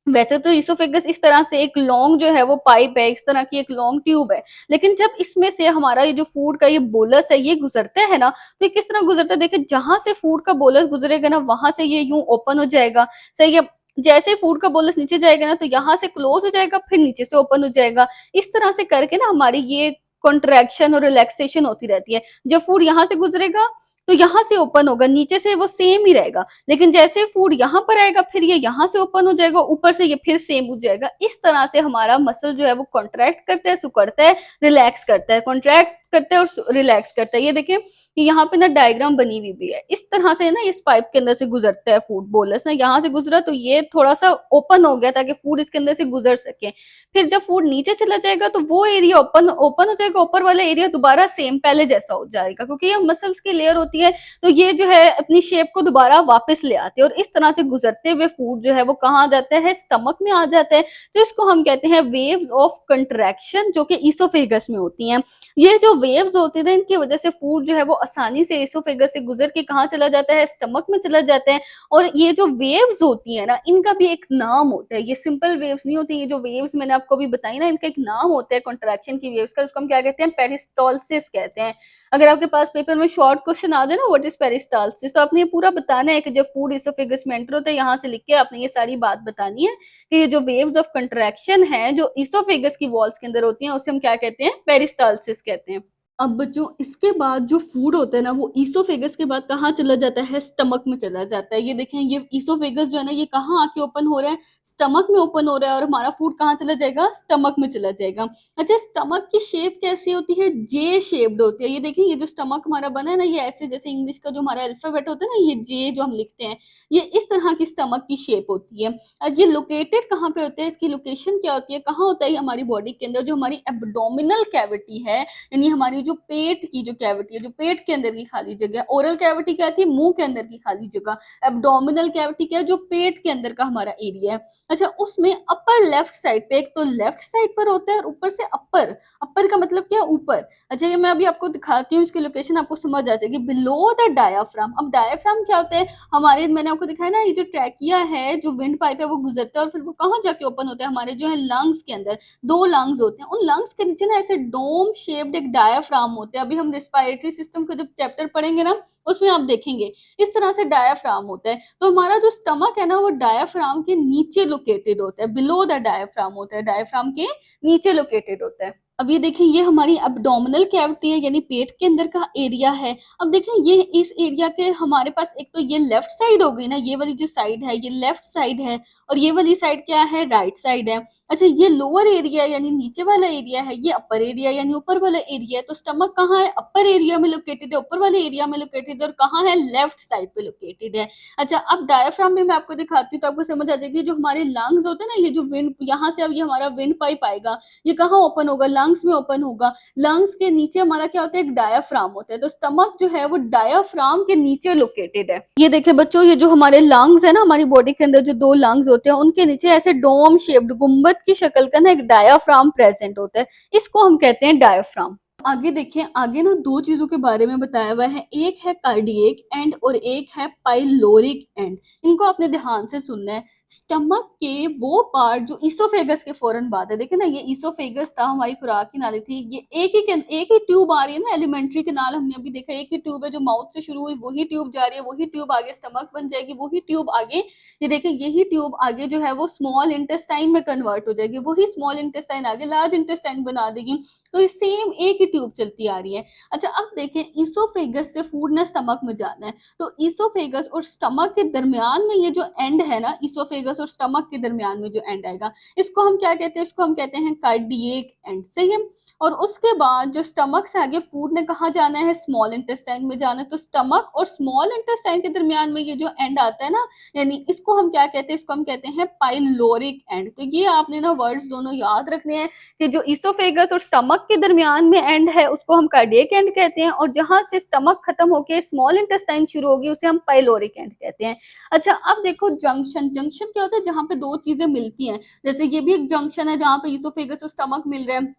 वैसे तो इसोफेगस इस तरह से एक लॉन्ग जो है वो पाइप है, इस तरह की एक लॉन्ग ट्यूब है। लेकिन जब इसमें से हमारा ये जो फूड का ये बोलस है ये गुज़रता है ना, तो ये किस तरह गुज़रता है देखिए, जहाँ से फूड का बोलस गुज़रेगा ना वहाँ से ये यूँ ओपन हो जाएगा, सही है। जैसे ही फूड का बोलस नीचे जाएगा ना तो यहाँ से क्लोज़ हो जाएगा, फिर नीचे से ओपन हो जाएगा। इस तरह से करके ना हमारी ये कॉन्ट्रैक्शन और रिलैक्सेशन होती रहती है। जब फूड यहाँ से गुज़रेगा तो यहाँ से ओपन होगा, नीचे से वो सेम ही रहेगा। लेकिन जैसे फूड यहाँ पर आएगा फिर ये यहाँ से ओपन हो जाएगा, ऊपर से ये फिर सेम हो जाएगा। इस तरह से हमारा मसल जो है वो कॉन्ट्रैक्ट करता है, सिकुड़ता है, रिलैक्स करता है, कॉन्ट्रैक्ट करता है और रिलैक्स करता है। ये देखिए कि यहाँ पे ना डायग्राम बनी हुई भी है। इस तरह से ना इस पाइप के अंदर से गुजरता है फूड बोलस ना, यहाँ से गुजरा तो ये थोड़ा सा ओपन हो गया ताकि फूड इसके अंदर से गुजर सके। फिर जब फूड नीचे चला जाएगा तो वो एरिया ओपन ओपन हो जाएगा, ऊपर वाला एरिया दोबारा सेम पहले जैसा हो जाएगा, क्योंकि ये मसल्स की लेयर होती है तो ये जो है अपनी शेप को दोबारा वापस ले आते हैं। और इस तरह से गुजरते हुए फूड जो है वो कहाँ जाता है, स्टमक में आ जाता है। तो इसको हम कहते हैं वेव्स ऑफ कंट्रैक्शन, जो कि ईसोफेगस में होती हैं। ये जो वेव्स होती है इनकी वजह से फूड जो है वो आसानी से ईसोफेगस से गुजर के कहाँ चला जाता है, स्टमक में चला जाता है। और ये जो वेव्स होती है ना इनका भी एक नाम होता है, ये सिंपल वेव्स नहीं होती। ये जो वेव्स मैंने आपको अभी बताई ना, इनका एक नाम होता है कॉन्ट्रैक्शन की वेव्स का, उसको हम क्या कहते हैं, पेरिस्टॉल्सिस कहते हैं। अगर आपके पास पेपर में शॉर्ट क्वेश्चन आ जाए ना व्हाट इज पेरिस्टाल्सिस, तो आपने ये पूरा बताना है कि जब फूड इसोफेगस में एंटर होता है, यहाँ से लिख के आपने ये सारी बात बतानी है कि ये जो वेव्स ऑफ कंट्रैक्शन है जो इसोफेगस की वॉल्स के अंदर होती हैं उसे हम क्या कहते हैं, पेरिस्टाल्सिस कहते हैं। अब बच्चों इसके बाद जो फूड होता है ना वो ईसोफेगस के बाद कहाँ चला जाता है, स्टमक में चला जाता है। ये देखें, ये ईसोफेगस जो है ना ये कहाँ आके ओपन हो रहा है, स्टमक में ओपन हो रहा है, और हमारा फूड कहाँ चला जाएगा, स्टमक में चला जाएगा। अच्छा, स्टमक की शेप कैसी होती है, जे शेप्ड होती है। ये देखिए, ये जो स्टमक हमारा बना है ना, ये ऐसे जैसे इंग्लिश का जो हमारा अल्फाबेट होता है ना, ये जे जो हम लिखते हैं, ये इस तरह की स्टमक की शेप होती है। ये लोकेटेड कहाँ पे होता है, इसकी लोकेशन क्या होती है, कहाँ होता है हमारी बॉडी के अंदर, जो हमारी एब्डोमिनल कैविटी है, यानी हमारी जो पेट की जो कैविटी है, जो पेट के अंदर की खाली जगह। ओरल कैविटी क्या थी, मुंह के अंदर की खाली जगह। एब्डोमिनल कैविटी क्या है, जो पेट के अंदर का हमारा एरिया है। अच्छा, उसमें अपर लेफ्ट साइड पे, एक तो लेफ्ट साइड पर होता है और ऊपर से अपर, अपर का मतलब क्या, ऊपर। अच्छा, ये मैं अभी आपको दिखाती हूँ, इसकी लोकेशन आपको समझ आ जाएगी। Below the diaphragm. अब डायाफ्राम क्या होता है, हमारे, मैंने आपको दिखाया ना, ये जो ट्रैकिया है, जो विंड पाइप है, वो गुजरता है और फिर वो कहाँ जाके ओपन होता है, हमारे जो है लंग्स के अंदर। दो लंग्स होते हैं, उन लंग्स के नीचे ना ऐसे डोम शेप्ड एक डायाफ्राम होते हैं। अभी हम रिस्पायरेटरी सिस्टम का जब चैप्टर पढ़ेंगे ना उसमें आप देखेंगे इस तरह से डायाफ्राम होता है। तो हमारा जो स्टमक है ना वो डायाफ्राम के नीचे लोकेटेड होता है, बिलो द डायाफ्राम होता है, डायाफ्राम के नीचे लोकेटेड होता है। अब ये देखिए, ये हमारी एब्डोमिनल कैविटी है, यानी पेट के अंदर का एरिया है। अब देखिए, ये इस एरिया के हमारे पास एक तो ये लेफ्ट साइड हो गई ना, ये वाली जो साइड है ये लेफ्ट साइड है, और ये वाली साइड क्या है, राइट साइड है। अच्छा, ये लोअर एरिया यानी नीचे वाला एरिया है, ये अपर एरिया यानी ऊपर वाला एरिया है। तो स्टमक कहाँ है, अपर एरिया में लोकेटेड है, ऊपर वाले एरिया में लोकेटेड है, और कहाँ है, लेफ्ट साइड पे लोकेटेड है। अच्छा, अब डायफ्राम में मैं आपको दिखाती हूँ तो आपको समझ आ जाएगी। जो हमारे लंग्स होते हैं ना, ये जो विंड, यहाँ से अब ये हमारा विंड पाइप आएगा, ये कहाँ ओपन होगा, लंग्स में ओपन होगा। लंग्स के नीचे हमारा क्या होता है, एक डायाफ्राम होता है। तो स्टमक जो है वो डायाफ्राम के नीचे लोकेटेड है। ये देखिए बच्चों, ये जो हमारे लंग्स है ना, हमारी बॉडी के अंदर जो दो लंग्स होते हैं उनके नीचे ऐसे डोम शेप्ड गुंबद की शक्ल का ना एक डायाफ्राम प्रेजेंट होता है, इसको हम कहते हैं डायाफ्राम। आगे देखें, आगे ना दो चीजों के बारे में बताया हुआ है, एक है कार्डियक एंड और एक है पाइलोरिक एंड। इनको आपने ध्यान से सुनना है। स्टमक के वो पार्ट जो इसोफेगस के फौरन बाद है, देखिए ना, ये इसोफेगस था, हमारी खुराक की नाली थी, ये एक ही ट्यूब आ रही है ना, एलिमेंट्री कैनाल हमने अभी देखा, एक ही ट्यूब है जो माउथ से शुरू हुई, वही ट्यूब जा रही है, वही ट्यूब आगे स्टमक बन जाएगी, वही ट्यूब आगे, ये देखिए, यही ट्यूब आगे जो है वो स्मॉल इंटेस्टाइन में कन्वर्ट हो जाएगी, वही स्मॉल इंटेस्टाइन आगे लार्ज इंटेस्टाइन बना देगी। तो सेम एक ही ट्यूब चलती आ रही है। अच्छा, अब देखें, इसोफेगस से फूड ने स्टमक में जाना है, तो इसोफेगस और स्टमक के दरमियान में ये जो एंड है ना, इसोफेगस और स्टमक के दरमियान में जो एंड आएगा, इसको हम क्या कहते हैं, इसको हम कहते हैं कार्डियक एंड, सही है। और उसके बाद जो स्टमक से आगे फूड ने कहाँ जाना है, स्मॉल इंटेस्टाइन में जाना है। तो स्टमक और स्मॉल इंटेस्टाइन के दरमियान में ये जो एंड आता है ना, यानी इसको हम क्या कहते हैं, इसको हम कहते हैं पाइलोरिक एंड। तो ये आपने ना वर्ड्स दोनों याद रखने हैं कि जो इसोफेगस और स्टमक के दरमियान में एंड है उसको हम कार्डियक एंड कहते हैं, और जहां से स्टमक खत्म होके स्मॉल इंटेस्टाइन शुरू होगी उसे हम पाइलोरिक एंड कहते हैं। अच्छा, अब देखो जंक्शन, जंक्शन क्या होता है, जहां पे दो चीजें मिलती हैं। जैसे ये भी एक जंक्शन है जहां पे इसोफेगस और स्टमक मिल रहे हैं,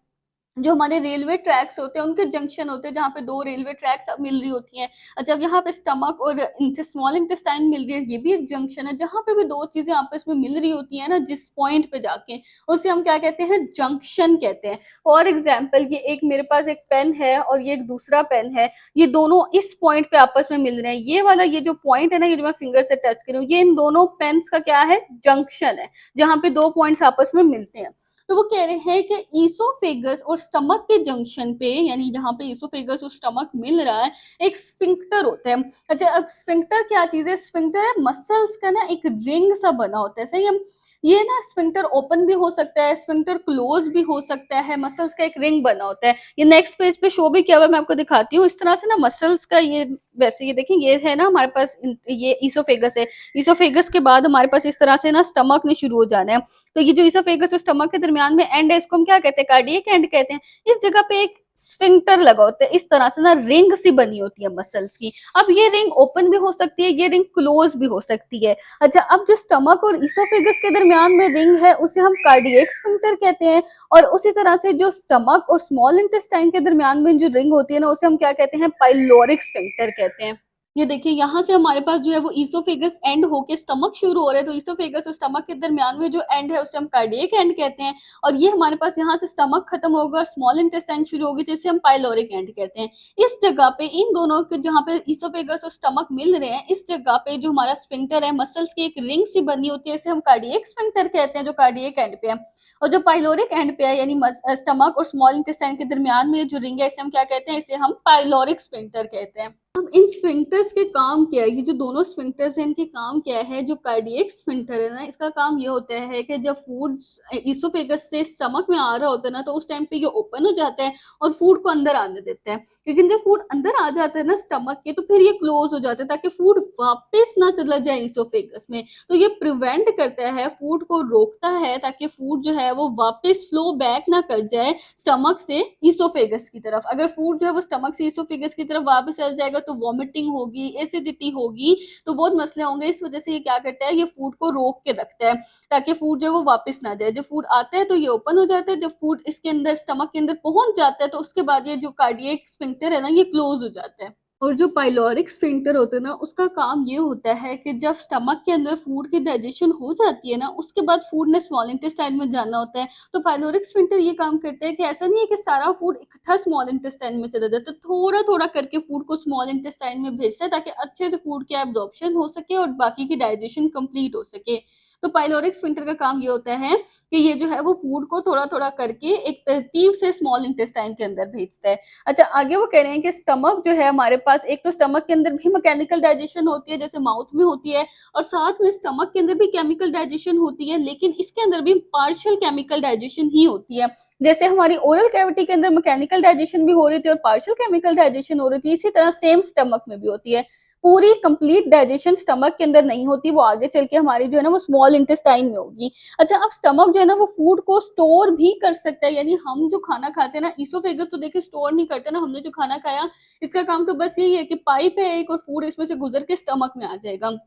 जो हमारे रेलवे ट्रैक्स होते हैं, उनके जंक्शन होते हैं, जहाँ पे 2 रेलवे ट्रैक्स मिल रही होती हैं। जब यहाँ पे स्टमक और स्मॉल इंटेस्टाइन मिल रही है, ये भी एक जंक्शन है, जहाँ पे भी 2 चीज़ें आपस में मिल रही होती हैं ना, जिस पॉइंट पे जाके, उसे हम क्या कहते हैं? जंक्शन कहते हैं। फॉर एग्ज़ाम्पल ये एक मेरे पास एक पेन है और ये एक दूसरा पेन है, ये दोनों इस पॉइंट पे आपस में मिल रहे हैं। ये वाला ये जो पॉइंट है ना, ये जो मैं फिंगर से टच कर रही हूँ, ये इन दोनों पेन्स का क्या है? जंक्शन है, जहाँ पे 2 पॉइंट्स आपस में मिलते हैं। तो वो कह रहे हैं कि ईसोफेगस और स्टमक के जंक्शन पे, यानी जहाँ पे ईसोफेगस और स्टमक मिल रहा है, एक स्फिंक्टर होता है। अच्छा, अब स्फिंक्टर क्या चीज़ है? स्फिंक्टर है मसल्स का ना एक रिंग सा बना होता है, सही है? ये ना स्फिंक्टर ओपन भी हो सकता है, स्फिंक्टर क्लोज भी हो सकता है, मसल्स का एक रिंग बना होता है। ये नेक्स्ट पेज पे शो भी किया हुआ है, मैं आपको दिखाती हूँ। इस तरह से ना मसल्स का ये, वैसे ये देखें, ये है ना हमारे पास ये ईसोफेगस है। ईसोफेगस के बाद हमारे पास इस तरह से ना स्टमक ने शुरू हो जाना है। तो ये जो ईसोफेगस और स्टमक के दरमियान में एंड है, इसको हम क्या कहते हैं? कार्डियक एंड कहते हैं। इस जगह पे एक स्फिंक्टर लगा होता है, इस तरह से ना रिंग सी बनी होती है मसल्स की। अब ये रिंग ओपन भी हो सकती है, ये रिंग क्लोज भी हो सकती है। अच्छा, अब जो स्टमक और ईसोफेगस के दरमियान में रिंग है, उसे हम कार्डियक स्फिंक्टर कहते हैं। और उसी तरह से जो स्टमक और स्मॉल इंटेस्टाइन के दरमियान में जो रिंग होती है ना, उसे हम क्या कहते हैं? पाइलोरिक स्फिंक्टर कहते हैं। ये देखिए, यहाँ से हमारे पास जो है वो ईसोफेगस एंड होके स्टमक शुरू हो रहा है, तो ईसोफेगस और स्टमक के दरमियान में जो एंड है, उसे हम कार्डियक एंड कहते हैं। और ये हमारे पास यहाँ से स्टमक खत्म होगा और स्मॉल इंटेस्टाइन शुरू होगी, तो इसे हम पाइलोरिक एंड कहते हैं। इस जगह पे इन दोनों के, जहाँ पे ईसोफेगस और स्टमक मिल रहे हैं, इस जगह पे जो हमारा स्फिंक्टर है, मसल्स की एक रिंग सी बनी होती है, इसे हम कार्डियक स्फिंक्टर कहते हैं, जो कार्डियक एंड पे है। और जो पाइलोरिक एंड पे है, यानी स्टमक और स्मॉल इंटेस्टाइन के दरमियान में जो रिंग है, इसे हम क्या कहते हैं? इसे हम पाइलोरिक स्फिंक्टर कहते हैं। अब इन स्फिंक्टर्स के काम क्या है? ये जो दोनों स्फिंक्टर्स हैं, इनके काम क्या है? जो कार्डियक स्फिंक्टर है ना, इसका काम ये होता है कि जब फूड ईसोफेगस से स्टमक में आ रहा होता है ना, तो उस टाइम पे ये ओपन हो जाता है और फूड को अंदर आने देता है। लेकिन जब फूड अंदर आ जाता है ना स्टमक के, तो फिर ये क्लोज हो जाता है, ताकि फूड वापस ना चला जाए ईसोफेगस में। तो ये प्रिवेंट करता है, फूड को रोकता है, ताकि फूड जो है वो वापस फ्लो बैक ना कर जाए स्टमक से ईसोफेगस की तरफ। अगर फूड जो है वो स्टमक से ईसोफेगस की तरफ वापस चल जाएगा, तो वॉमिटिंग होगी, एसिडिटी होगी, तो बहुत मसले होंगे। इस वजह से ये क्या करता है? ये फूड को रोक के रखता है, ताकि फूड जो है वो वापस ना जाए। जब फूड आता है तो ये ओपन हो जाता है, जब फूड इसके अंदर, स्टमक के अंदर पहुंच जाता है, तो उसके बाद ये जो कार्डियक स्फिंक्टर है ना, ये क्लोज हो जाता है। और जो पाइलोरिक स्फिंक्टर होता है ना, उसका काम ये होता है कि जब स्टमक के अंदर फूड की डाइजेशन हो जाती है ना, उसके बाद फूड ने स्मॉल इंटेस्टाइन में जाना होता है। तो पाइलोरिक स्फिंक्टर ये काम करते हैं कि ऐसा नहीं है कि सारा फूड इकट्ठा स्मॉल इंटेस्टाइन में चला जाता है, तो थोड़ा थोड़ा करके फूड को स्मॉल इंटेस्टाइन में भेजता है, ताकि अच्छे से फूड की एब्जॉर्प्शन हो सके और बाकी की डाइजेशन कंप्लीट हो सके। तो पाइलोरिक स्फिंक्टर का काम ये होता है कि ये जो है वो फूड को थोड़ा थोड़ा करके एक तरतीब से स्मॉल इंटेस्टाइन के अंदर भेजता है। अच्छा, आगे वो कह रहे हैं कि स्टमक जो है हमारे पास, एक तो स्टमक के अंदर भी मैकेनिकल डाइजेशन होती है, जैसे माउथ में होती है, और साथ में स्टमक के अंदर भी केमिकल डाइजेशन होती है, लेकिन इसके अंदर भी पार्शियल केमिकल डाइजेशन ही होती है। जैसे हमारी ओरल कैविटी के अंदर मैकेनिकल डाइजेशन भी हो रही थी और पार्शियल केमिकल डाइजेशन हो रही थी, इसी तरह सेम स्टमक में भी होती है। पूरी कंप्लीट डाइजेशन स्टमक के अंदर नहीं होती, वो आगे चल के हमारी जो है ना वो स्मॉल इंटेस्टाइन में होगी। अच्छा, अब स्टमक जो है ना वो फूड को स्टोर भी कर सकता है, यानी हम जो खाना खाते हैं ना, ईसोफेगस तो देखिए स्टोर नहीं करते ना, हमने जो खाना खाया, इसका काम तो बस यही है कि पाइप है एक, और फूड इसमें से गुजर के स्टमक में आ जाएगा।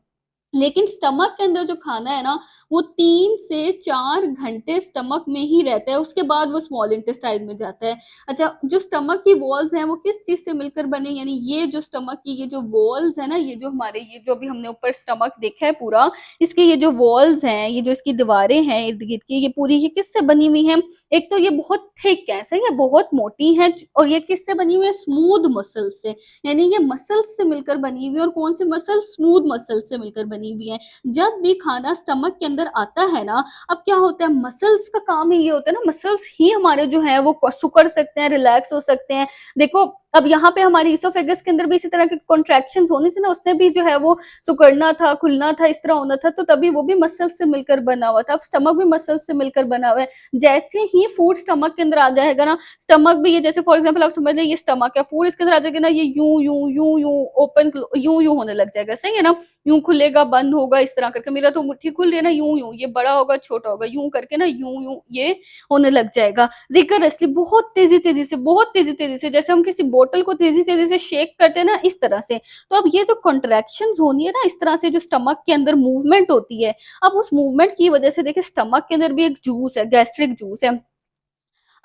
लेकिन स्टमक के अंदर जो खाना है ना, वो 3 से 4 घंटे स्टमक में ही रहता है, उसके बाद वो स्मॉल इंटेस्टाइन में जाता है। अच्छा, जो स्टमक की वॉल्स हैं, वो किस चीज़ से मिलकर बने, यानी ये जो स्टमक की ये जो वॉल्स है ना, ये जो हमारे, ये जो अभी हमने ऊपर स्टमक देखा है पूरा, इसके ये जो वॉल्स हैं, ये जो इसकी दीवारें हैं इर्द-गिर्द की, ये पूरी ये किससे बनी हुई हैं? एक तो ये बहुत थिक है, सही है, बहुत मोटी है, और ये किससे बनी हुई है? स्मूथ मसल से। यानी ये मसल्स से मिलकर बनी हुई है, और कौन से मसल? स्मूथ मसल से मिलकर बनी हुई है। जब भी खाना स्टमक के अंदर आता है ना, अब क्या होता है, मसल्स का काम ही ये होता है ना, मसल्स ही हमारे जो है वो सुकड़ सकते हैं, रिलैक्स हो सकते हैं। देखो, अब यहाँ पे हमारी इसोफेगस के अंदर भी इसी तरह के कॉन्ट्रैक्शंस होनी थी ना, उसने भी जो है वो सिकुड़ना था, खुलना था, इस तरह होना था, तो तभी वो भी मसल से मिलकर बना हुआ था। अब स्टमक भी मसल से मिलकर बना हुआ है। जैसे ही फूड स्टमक के अंदर आ जाएगा ना, स्टमक भी ये, जैसे फॉर एग्जांपल आप समझ लें ये स्टमक है, फूड इसके अंदर आ जाएगा ना, ये यूं यूं यूं यूं ओपन यूं यूं होने लग जाएगा, सही है ना? यूं खुलेगा, बंद होगा, इस तरह करके। मेरा तो मुट्ठी खुल रही है ना, यूं यूं, ये बड़ा होगा, छोटा होगा, यूं करके ना, यूं यूं ये होने लग जाएगा। रिगरसली, बहुत तेजी तेजी से, बहुत तेजी तेजी से, जैसे हम किसी बोतल को तेजी तेजी से शेक करते हैं ना, इस तरह से। तो अब ये जो कॉन्ट्रैक्शंस होनी है ना, इस तरह से जो स्टमक के अंदर मूवमेंट होती है, अब उस मूवमेंट की वजह से देखिए स्टमक के अंदर भी एक जूस है, गैस्ट्रिक जूस है।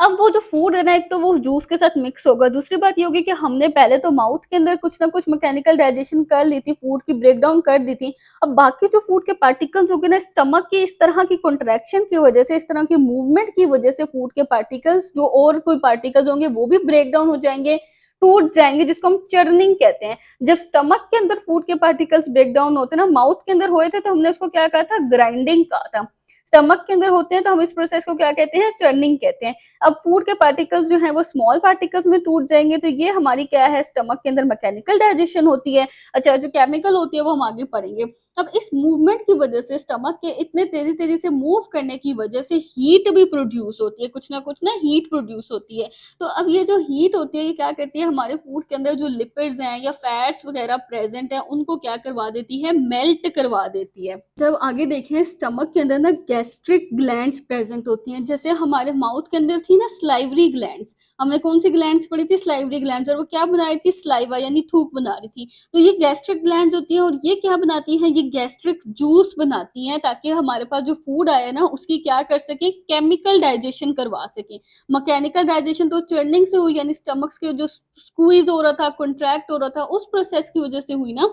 अब वो जो फूड है ना, एक तो वो जूस के साथ मिक्स होगा, दूसरी बात ये होगी कि हमने पहले तो माउथ के अंदर कुछ ना कुछ मैकेनिकल डाइजेशन कर ली थी, फूड की ब्रेकडाउन कर दी थी। अब बाकी जो फूड के पार्टिकल्स हो गए ना, स्टमक की इस तरह की कॉन्ट्रैक्शन की वजह से, इस तरह की मूवमेंट की वजह से फूड के पार्टिकल्स जो और कोई पार्टिकल्स होंगे वो भी ब्रेक डाउन हो जाएंगे, टूट जाएंगे, जिसको हम चर्निंग कहते हैं। जब स्टमक के अंदर फूड के पार्टिकल्स ब्रेक डाउन होते हैं ना, माउथ के अंदर हुए थे, तो हमने उसको क्या कहा था, ग्राइंडिंग कहा था। स्टमक के अंदर होते हैं तो हम इस प्रोसेस को क्या कहते हैं, चर्निंग कहते हैं। अब फूड के पार्टिकल्स जो हैं वो स्मॉल पार्टिकल्स में टूट जाएंगे, तो ये हमारी क्या है, स्टमक के अंदर मैकेनिकल डाइजेशन होती है। अच्छा, जो केमिकल होती है वो हम आगे पढ़ेंगे। अब इस मूवमेंट की वजह से, स्टमक के इतने तेजी तेजी से मूव करने की वजह से हीट भी प्रोड्यूस होती है, कुछ ना हीट प्रोड्यूस होती है। तो अब ये जो हीट होती है, ये क्या करती है, हमारे फूड के अंदर जो लिपिड्स हैं या फैट्स वगैरह प्रेजेंट है, उनको क्या करवा देती है, मेल्ट करवा देती है। जब आगे देखें, स्टमक के अंदर ना गैस्ट्रिक ग्लैंड्स प्रेजेंट होती हैं। जैसे हमारे माउथ के अंदर थी ना स्लाइवरी ग्लैंड्स, हमने कौन सी ग्लैंड्स पढ़ी थी, स्लाइवरी ग्लैंड्स, और वो क्या बना रही थी, स्लाइवा यानी थूक बना रही थी। तो ये गैस्ट्रिक ग्लैंड्स होती हैं, और ये क्या बनाती हैं, ये गैस्ट्रिक जूस बनाती हैं, ताकि हमारे पास जो फूड आया ना उसकी क्या कर सके, केमिकल डाइजेशन करवा सके। मैकेनिकल डाइजेशन तो चर्निंग से हुई, यानी स्टमक के जो स्क्वीज हो रहा था, कॉन्ट्रैक्ट हो रहा था, उस प्रोसेस की वजह से हुई ना।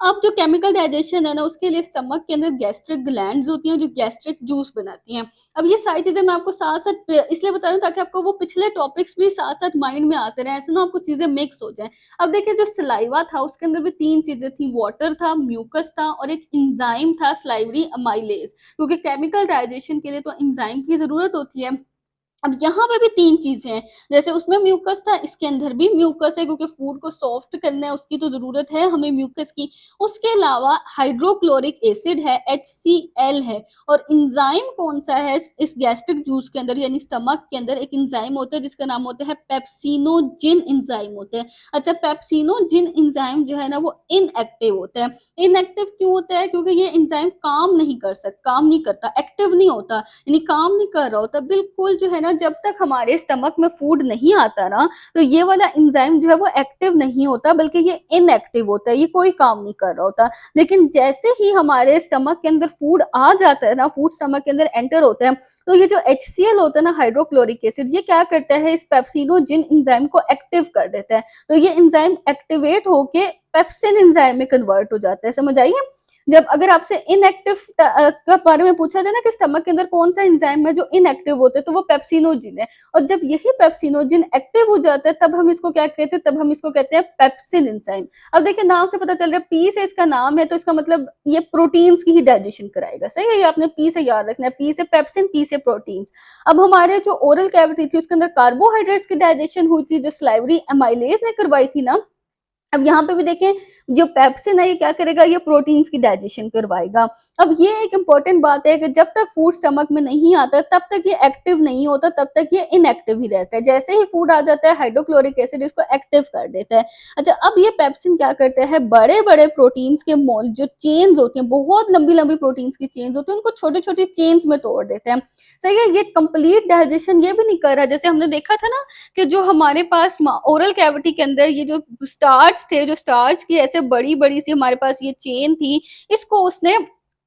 अब जो केमिकल डाइजेशन है ना, उसके लिए स्टमक के अंदर गैस्ट्रिक ग्लैंड्स होती हैं जो गैस्ट्रिक जूस बनाती हैं। अब ये सारी चीजें मैं आपको साथ साथ इसलिए बता रही हूँ ताकि आपको वो पिछले टॉपिक्स भी साथ साथ माइंड में आते रहे, ऐसे ना आपको चीजें मिक्स हो जाए। अब देखिए, जो सलाइवा था उसके अंदर भी तीन चीजें थी, वाटर था, म्यूकस था, और एक इंजाइम था, स्लाइवरी अमाइलेज, क्योंकि केमिकल डाइजेशन के लिए तो इंजाइम की जरूरत होती है। अब यहाँ पे भी तीन चीजें हैं, जैसे उसमें म्यूकस था, इसके अंदर भी म्यूकस है, क्योंकि फूड को सॉफ्ट करना है, उसकी तो जरूरत है हमें म्यूकस की। उसके अलावा हाइड्रोक्लोरिक एसिड है, HCl है, और इंजाइम कौन सा है इस गैस्ट्रिक जूस के अंदर, यानी स्टमक के अंदर एक इंजाइम होता है जिसका नाम होता है पेप्सिनोजिन इंजाइम होता है। अच्छा, पेप्सिनोजिन इंजाइम जो है ना वो इनएक्टिव होता है। इनएक्टिव क्यों होता है, क्योंकि ये इंजाइम काम नहीं करता, एक्टिव नहीं होता, यानी काम नहीं कर रहा होता बिल्कुल, जो है ना, जब तक हमारे स्टमक में फूड नहीं आता ना, तो ये वाला एंजाइम जो है वो एक्टिव नहीं होता, बल्कि ये इनएक्टिव होता है, ये कोई काम नहीं कर रहा होता। लेकिन जैसे ही हमारे स्टमक के अंदर फूड आ जाता है ना, फूड स्टमक के अंदर एंटर होता है, तो ये जो HCl होता है ना, हाइड्रोक्लोरिक एसिड, ये क्या करता है, इस पेप्सिनोजिन एंजाइम को एक्टिव कर देता है। तो ये एंजाइम एक्टिवेट होके पेप्सिन एंजाइम में कन्वर्ट हो जाता है। समझ आइए, जब अगर आपसे इनएक्टिव के बारे में पूछा जाए ना कि स्टमक के अंदर कौन सा एंजाइम है जो इनएक्टिव होता है, तो वो पेप्सिनोजिन है। और जब यही पेप्सिनोजिन एक्टिव हो जाता है, तब हम इसको क्या कहते हैं, तब हम इसको कहते हैं पेप्सिन एंजाइम। अब देखिए, नाम से पता चल रहा है, पी से इसका नाम है, तो इसका मतलब ये प्रोटीन्स की ही डाइजेशन कराएगा। सही है, ये आपने पी से याद रखना है, पी से पेप्सिन, पी से प्रोटीन्स। अब हमारे जो ओरल कैविटी थी उसके अंदर कार्बोहाइड्रेट्स की डाइजेशन हुई थी, जो स्लाइवरी एमाइलेज ने करवाई थी ना। अब यहाँ पे भी देखें, जो पेप्सिन है ये क्या करेगा, ये प्रोटीन्स की डाइजेशन करवाएगा। अब ये एक इंपॉर्टेंट बात है कि जब तक फूड स्टमक में नहीं आता तब तक ये एक्टिव नहीं होता, तब तक ये इनएक्टिव ही रहता है। जैसे ही फूड आ जाता है, हाइड्रोक्लोरिक एसिड इसको एक्टिव कर देता है। अच्छा, अब ये पेप्सिन क्या करता है, बड़े बड़े प्रोटीन्स के मोल जो चेन्स होती हैं, बहुत लंबी लंबी प्रोटीन्स की चेन्स होती है, उनको छोटे छोटे चेन्स में तोड़ देते हैं। सही है, ये कंप्लीट डाइजेशन ये भी नहीं कर रहा। जैसे हमने देखा था ना कि जो हमारे पास ओरल कैविटी के अंदर ये जो स्टार्च थे, जो स्टार्च की ऐसे बड़ी-बड़ी सी हमारे पास ये चेन थी, इसको उसने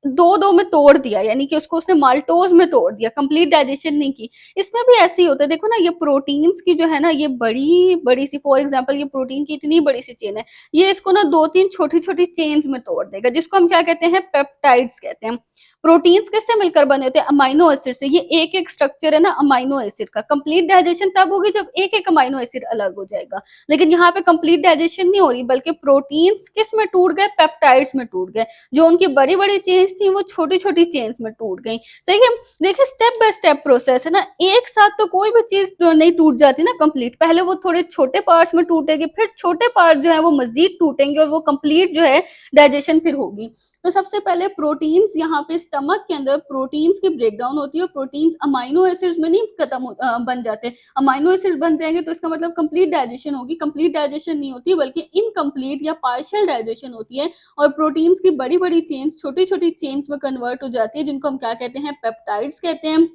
2-2 में तोड़ दिया, यानी कि उसको उसने माल्टोज़ में तोड़ दिया, कंप्लीट डाइजेशन नहीं की। इसमें भी ऐसे ही होता है, देखो ना, ये प्रोटीन्स की जो है ना, ये बड़ी-बड़ी सी, फॉर एग्ज़ाम्पल ये प्रोटीन की इतनी बड़ी सी चेन है, ये इसको ना 2-3 छोटी-छोटी चेन्स में तोड़ देगा, जिसको हम क्या कहते हैं, पेप्टाइड्स कहते हैं। प्रोटीन्स किससे मिलकर बने होते हैं, अमाइनो एसिड से। ये एक-एक स्ट्रक्चर है ना अमाइनो एसिड का। कंप्लीट डाइजेशन तब होगी जब एक-एक अमाइनो एसिड अलग हो जाएगा। लेकिन यहाँ पे कंप्लीट डाइजेशन नहीं हो रही, बल्कि प्रोटीन्स किस में टूट गए, पेप्टाइड्स में टूट गए। जो उनकी बड़ी-बड़ी चेन्स थी वो छोटी-छोटी चेन्स में टूट गई। सही है? देखिए, स्टेप बाय स्टेप प्रोसेस है ना, एक साथ तो कोई भी चीज़ नहीं टूट जाती ना कंप्लीट। पहले वो थोड़े छोटे पार्ट्स में टूटेगी, फिर छोटे पार्ट जो है वो मज़ीद टूटेंगे, और वो कंप्लीट जो है डाइजेशन फिर होगी। तो सबसे पहले प्रोटीन्स, यहाँ पे स्टमक के अंदर प्रोटीन्स की ब्रेकडाउन होती है, और प्रोटीन्स अमाइनो एसिड्स में नहीं बन जाते। अमाइनो एसिड्स बन जाएंगे तो इसका मतलब कंप्लीट डाइजेशन होगी। कंप्लीट डाइजेशन नहीं होती, बल्कि इनकम्प्लीट या पार्शियल डाइजेशन होती है, और प्रोटीन्स की बड़ी बड़ी चेन्स छोटी छोटी चेन्स में कन्वर्ट हो जाती है, जिनको हम क्या कहते हैं, पेप्टाइड्स कहते हैं।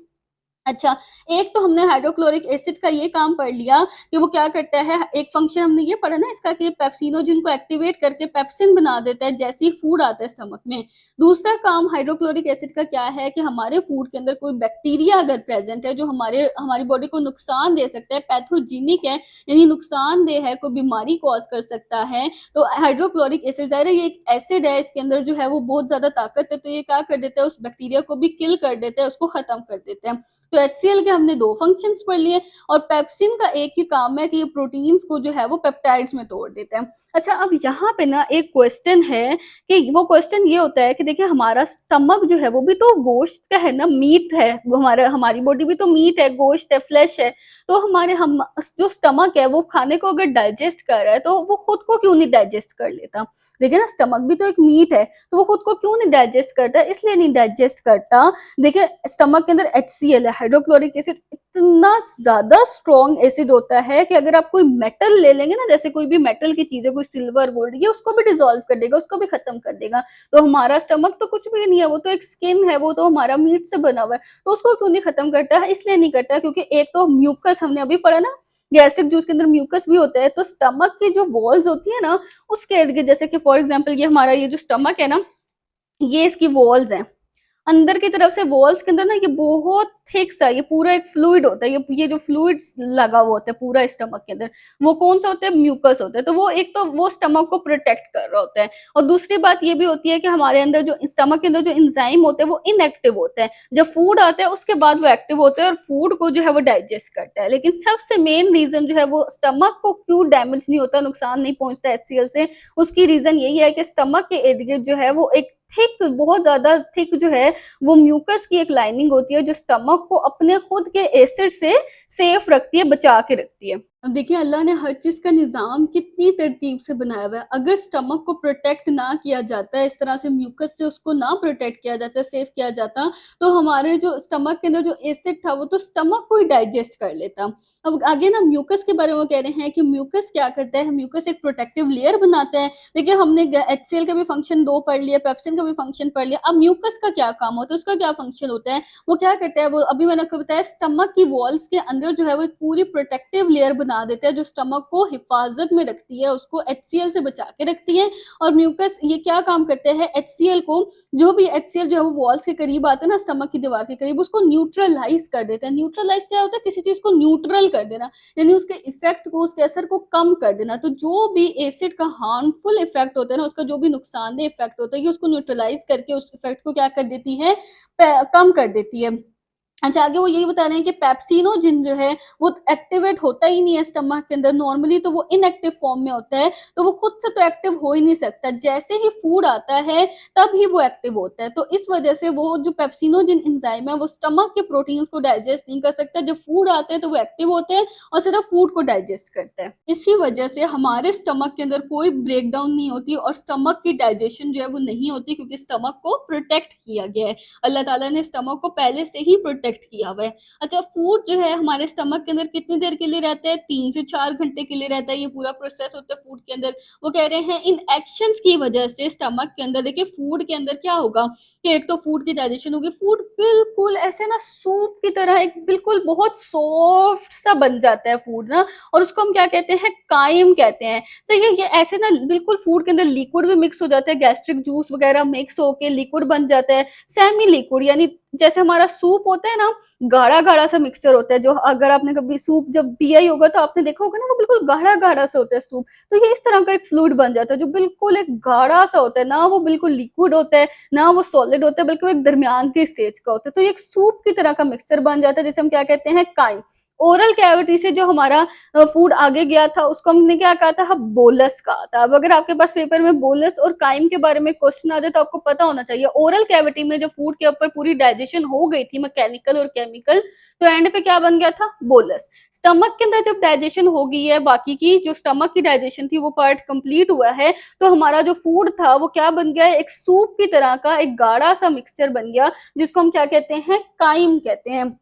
अच्छा, एक तो हमने हाइड्रोक्लोरिक एसिड का ये काम पढ़ लिया कि वो क्या करता है, एक फंक्शन हमने ये पढ़ा ना इसका कि पेप्सिनोजेन को एक्टिवेट करके पेप्सिन बना देता है जैसे ही फूड आता है स्टमक में। दूसरा काम हाइड्रोक्लोरिक एसिड का क्या है कि हमारे फूड के अंदर कोई बैक्टीरिया अगर प्रेज़ेंट है जो हमारी बॉडी को नुकसान दे सकता है, पैथोजेनिक है, यानी नुकसानदेह है, कोई बीमारी कॉज़ कर सकता है, तो हाइड्रोक्लोरिक एसिड ज़ाहिर है ये एक एसिड है, इसके अंदर जो है वो बहुत ज़्यादा ताकत है, तो ये क्या कर देता है उस बैक्टीरिया को भी किल कर देता है, उसको खत्म कर देता है। तो एचसीएल के हमने 2 फंक्शंस पढ़ लिए और पेप्सिन का एक ही काम है कि ये प्रोटीन्स को जो है वो पेप्टाइड्स में तोड़ देता है। अच्छा, अब यहाँ पे ना एक क्वेश्चन है कि वो क्वेश्चन ये होता है कि देखिए हमारा स्टमक जो है वो भी तो गोश्त का है ना, मीट है, वो हमारी बॉडी भी तो मीट है, गोश्त है, फ्लेश है। तो हम जो स्टमक है वो खाने को अगर डाइजेस्ट कर रहा है तो वो खुद को क्यों नहीं डाइजेस्ट कर लेता? देखिए ना, स्टमक भी तो एक मीट है, तो वो खुद को क्यों नहीं डाइजेस्ट करता? इसलिए नहीं डाइजेस्ट करता, देखिए स्टमक के अंदर HCl है, हाइड्रोक्लोरिक एसिड इतना ज़्यादा स्ट्रॉन्ग एसिड होता है कि अगर आप कोई मेटल ले लेंगे ना, जैसे कोई भी मेटल की चीज़ है, कोई सिल्वर, गोल्ड, ये उसको भी डिसॉल्व कर देगा, उसको भी खत्म कर देगा। तो हमारा स्टमक तो कुछ भी नहीं है, वो तो एक स्किन है, वो तो हमारा मीट से बना हुआ है, तो उसको क्यों नहीं खत्म करता है? इसलिए नहीं करता क्योंकि एक तो म्यूकस हमने अभी पढ़ा ना, गैस्ट्रिक जूस के अंदर म्यूकस भी होता है, तो स्टमक की जो वॉल्स होती है ना, उसके इर्द-गिर्द, जैसे कि फॉर एग्जांपल ये हमारा ये जो स्टमक है ना, ये इसकी वॉल्स हैं। अंदर की तरफ से वॉल्स के अंदर ना ये बहुत थिक सा ये पूरा एक फ्लूइड होता है, ये जो फ्लूइड्स लगा हुआ होता है पूरा स्टमक के अंदर, वो कौन सा होता है? म्यूकस होता है। तो वो एक तो वो स्टमक को प्रोटेक्ट कर रहा होता है और दूसरी बात ये भी होती है कि हमारे अंदर जो स्टमक के अंदर जो एंजाइम होते हैं वो इनएक्टिव होते हैं। जब फूड आता है उसके बाद वो एक्टिव होते हैं और फूड को जो है वो डाइजेस्ट करता है। लेकिन सबसे मेन रीजन जो है वो स्टमक को क्यों डैमेज नहीं होता, नुकसान नहीं पहुंचता HCl से, उसकी रीजन यही है कि स्टमक के इर्द गिर्द जो है वो एक थिक, बहुत ज्यादा थिक जो है वो म्यूकस की एक लाइनिंग होती है जो स्टमक को अपने खुद के एसिड से सेफ रखती है, बचा के रखती है। अब देखिए अल्लाह ने हर चीज़ का निज़ाम कितनी तरतीब से बनाया हुआ है। अगर स्टमक को प्रोटेक्ट ना किया जाता है, इस तरह से म्यूकस से उसको ना प्रोटेक्ट किया जाता, सेफ किया जाता, तो हमारे जो स्टमक के अंदर जो एसिड था वो तो स्टमक को ही डाइजेस्ट कर लेता। अब आगे ना म्यूकस के बारे में वो कह रहे हैं कि म्यूकस क्या करता है, म्यूकस एक प्रोटेक्टिव लेयर बनाता है। देखिए हमने HCl का भी फंक्शन 2 पढ़ लिया, पेप्सिन का भी फंक्शन पढ़ लिया। अब म्यूकस का क्या काम होता है, उसका क्या फंक्शन होता है? वो क्या करता है, वो अभी मैंने आपको बताया स्टमक की वॉल्स के अंदर जो है वो एक पूरी प्रोटेक्टिव लेयर बना देता है जो स्टमक को हिफाजत में रखती है, उसको HCl से बचा के रखती है। और म्यूकस ये क्या काम करते हैं, HCl को, जो भी HCl जो है वो वॉल्स के करीब आता है ना, स्टमक की दीवार के करीब, उसको न्यूट्रलाइज कर देता है। न्यूट्रलाइज क्या होता है? किसी चीज को न्यूट्रल कर देना, यानी उसके इफेक्ट को, उसके असर को कम कर देना। तो जो भी एसिड का हार्मफुल इफेक्ट होता है ना, उसका जो भी नुकसानदेह इफेक्ट होता है, ये उसको न्यूट्रलाइज करके उस इफेक्ट को क्या कर देती है, कम कर देती है। अच्छा, आगे वो यही बता रहे हैं कि पेप्सिनोजेन जो है वो एक्टिवेट होता ही नहीं है स्टमक के अंदर, नॉर्मली तो वो इनएक्टिव फॉर्म में होता है, तो वो खुद से तो एक्टिव हो ही नहीं सकता, जैसे ही फूड आता है तब ही वो एक्टिव होता है। तो इस वजह से वो जो पेप्सिनोजेन एंजाइम है वो स्टमक के प्रोटीन्स को डाइजेस्ट नहीं कर सकता। जब फूड आता है तो वो एक्टिव होते हैं और सिर्फ फूड को डाइजेस्ट करता है। इसी वजह से हमारे स्टमक के अंदर कोई ब्रेकडाउन नहीं होती और स्टमक की डाइजेशन जो है वो नहीं होती, क्योंकि स्टमक को प्रोटेक्ट किया गया है। अल्लाह ताला ने स्टमक को पहले से ही प्रोटेक्ट किया हुआ है। अच्छा, फूड जो है हमारे स्टमक के अंदर कितनी देर के लिए रहता है? 3 से 4 घंटे के लिए रहता है, ये पूरा प्रोसेस होता है फूड के अंदर। वो कह रहे हैं इन एक्शंस की वजह से स्टमक के अंदर, देखिए फूड के अंदर क्या होगा कि एक तो फूड की डाइजेशन होगी, फूड बिल्कुल ऐसे ना सूप की तरह एक बिल्कुल बहुत सॉफ्ट सा बन जाता है फूड ना, और उसको हम क्या कहते हैं? कायम कहते हैं। सही है, ये ऐसे ना बिल्कुल फूड के अंदर लिक्विड भी मिक्स हो जाता है, गैस्ट्रिक जूस वगैरह मिक्स होके लिक्विड बन जाता है, सेमी लिक्विड, यानी जैसे हमारा सूप होता है ना, गाढ़ा-गाढ़ा सा मिक्सचर होता है, जो अगर आपने कभी सूप जब पिया ही होगा तो आपने देखा होगा ना, वो बिल्कुल गाढ़ा-गाढ़ा सा होता है सूप। तो ये इस तरह का एक फ्लूइड बन जाता है जो बिल्कुल एक गाढ़ा सा होता है, ना वो बिल्कुल लिक्विड होता है, ना वो सॉलिड होता है, बल्कि वो एक दरमियान की स्टेज का होता है। तो ये एक सूप की तरह का मिक्सचर बन जाता है जिसे हम क्या कहते हैं? काइम। ओरल कैविटी से जो हमारा फूड आगे गया था उसको हमने क्या कहा था? बोलस कहा था। अब अगर आपके पास पेपर में बोलस और काइम के बारे में क्वेश्चन आ जाए तो आपको पता होना चाहिए। ओरल कैविटी में जब फूड के ऊपर पूरी डाइजेशन हो गई थी, मैकेनिकल और केमिकल, तो एंड पे क्या बन गया था? बोलस। स्टमक के अंदर जब डाइजेशन हो गई है, बाकी की जो स्टमक की डाइजेशन थी वो पार्ट कंप्लीट हुआ है, तो हमारा जो फूड था वो क्या बन गया है? एक सूप की तरह का एक गाढ़ा सा मिक्सचर बन गया, जिसको हम क्या कहते हैं? काइम कहते हैं।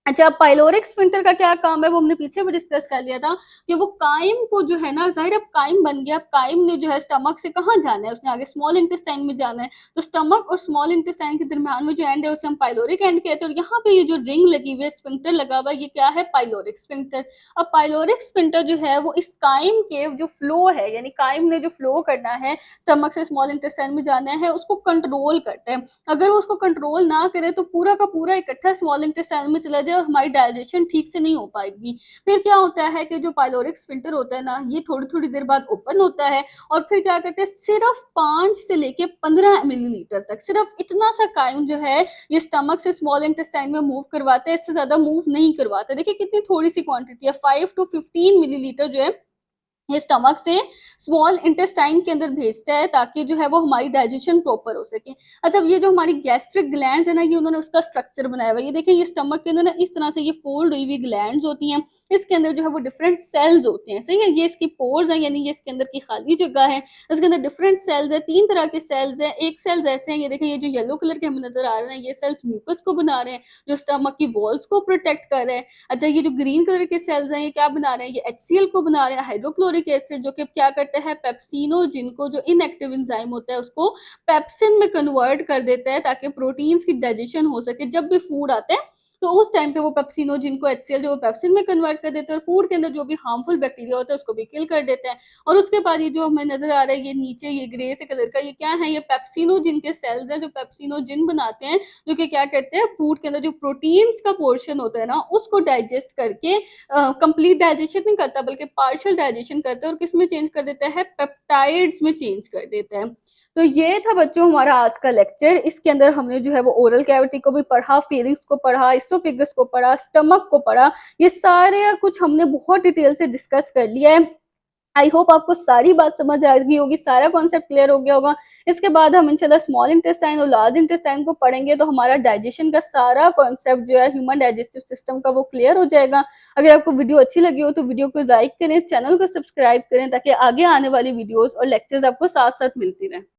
अच्छा, पाइलोरिक स्फिंक्टर का क्या काम है वो हमने पीछे भी डिस्कस कर लिया था कि वो काइम को जो है ना, ज़ाहिर अब काइम बन गया, अब काइम ने जो है स्टमक से कहाँ जाना है, उसने आगे स्मॉल इंटेस्टाइन में जाना है, तो स्टमक और स्मॉल इंटेस्टाइन के दरमियान में जो एंड है उसे हम पाइलोरिक एंड कहते हैं। और यहाँ पे ये जो रिंग लगी हुई है, स्फिंक्टर लगा हुआ है, ये क्या है, पाइलोरिक स्फिंक्टर। अब पाइलोरिक स्फिंक्टर जो है वो इस काइम के जो फ्लो है, यानी काइम ने जो फ्लो करना है स्टमक से स्मॉल इंटेस्टाइन में जाना है, उसको कंट्रोल करता है। अगर वो उसको कंट्रोल ना करे तो पूरा का पूरा इकट्ठा स्मॉल इंटेस्टाइन में चला जाए और हमारी डाइजेशन ठीक से नहीं हो पाएगी। फिर क्या होता है कि जो पाइलोरिक स्फिंक्टर होता है ना, ये थोड़ी-थोड़ी देर बाद ओपन होता है और फिर क्या करते हैं, सिर्फ 5 से लेके 15 मिलीलीटर तक, सिर्फ इतना सा काइम जो है ये स्टमक से स्मॉल इंटेस्टाइन में मूव करवाता है, इससे ज़्यादा मूव नहीं करवाता। देखिए कितनी थोड़ी-सी क्वांटिटी है, 5 टू 15 मिलीलीटर जो है ये स्टमक से स्मॉल इंटेस्टाइन के अंदर भेजता है ताकि जो है वो हमारी डाइजेशन प्रॉपर हो सके। अच्छा, अब ये जो हमारी गैस्ट्रिक ग्लैंड्स है ना, ये उन्होंने उसका स्ट्रक्चर बनाया हुआ है। ये देखिए, ये स्टमक के अंदर ना इस तरह से ये फोल्ड हुई हुई ग्लैंड्स होती हैं, इसके अंदर जो है वो डिफरेंट सेल्स होते हैं, सही है, ये इसकी पोर्स हैं, यानी ये इसके अंदर की खाली जगह है, इसके अंदर डिफरेंट सेल्स है, 3 तरह के सेल्स हैं। एक सेल्स ऐसे हैं, ये देखिए, ये जो येलो कलर के हमें नजर आ रहे हैं, ये सेल्स म्यूकस को बना रहे हैं, जो स्टमक की वॉल्स को प्रोटेक्ट कर रहे हैं। अच्छा, ये जो ग्रीन कलर के सेल्स हैं, ये क्या बना रहे हैं, ये एचसीएल को बना रहे हैं, हाइड्रोक्लोरिक एसिड, जो कि क्या करता है, पेप्सिनोजिन को, जो इनएक्टिव एंजाइम होता है, उसको पेप्सिन में कन्वर्ट कर देता है ताकि प्रोटीन्स की डाइजेशन हो सके। जब भी फूड आते हैं तो उस टाइम पे वो पेप्सिनोजिन को एचसीएल जो वो पेप्सिन में कन्वर्ट कर देते हैं और फूड के अंदर जो भी हार्मफुल बैक्टीरिया होता है उसको भी किल कर देते हैं। और उसके बाद ये जो हमें नजर आ रहा है, ये नीचे ये ग्रे से कलर का, ये क्या है, ये पेप्सिनोजिन के सेल्स हैं जो पेप्सिनोजिन बनाते हैं, जो कि क्या करते हैं, फूड के अंदर जो प्रोटीन्स का पोर्शन होता है ना, उसको डाइजेस्ट करके कंप्लीट डाइजेशन नहीं करता बल्कि पार्शियल डाइजेशन करता है और किस में चेंज कर देता है, पेप्टाइड्स में चेंज कर देता है। तो ये था बच्चों हमारा आज का लेक्चर। इसके अंदर हमने जो है वो ओरल कैविटी को भी पढ़ा, फीलिंग्स को पढ़ा, इसोफिगस को पढ़ा, स्टमक को पढ़ा, ये सारे कुछ हमने बहुत डिटेल से डिस्कस कर लिया है। आई होप आपको सारी बात समझ आ गई होगी, सारा कॉन्सेप्ट क्लियर हो गया होगा। इसके बाद हम इंशाल्लाह स्मॉल इंटेस्टाइन और लार्ज इंटेस्टाइन को पढ़ेंगे तो हमारा डाइजेशन का सारा कॉन्सेप्ट जो है ह्यूमन डाइजेस्टिव सिस्टम का, वो क्लियर हो जाएगा। अगर आपको वीडियो अच्छी लगी हो तो वीडियो को लाइक करें, चैनल को सब्सक्राइब करें ताकि आगे आने वाली वीडियोस और लेक्चर्स आपको साथ साथ मिलती रहें।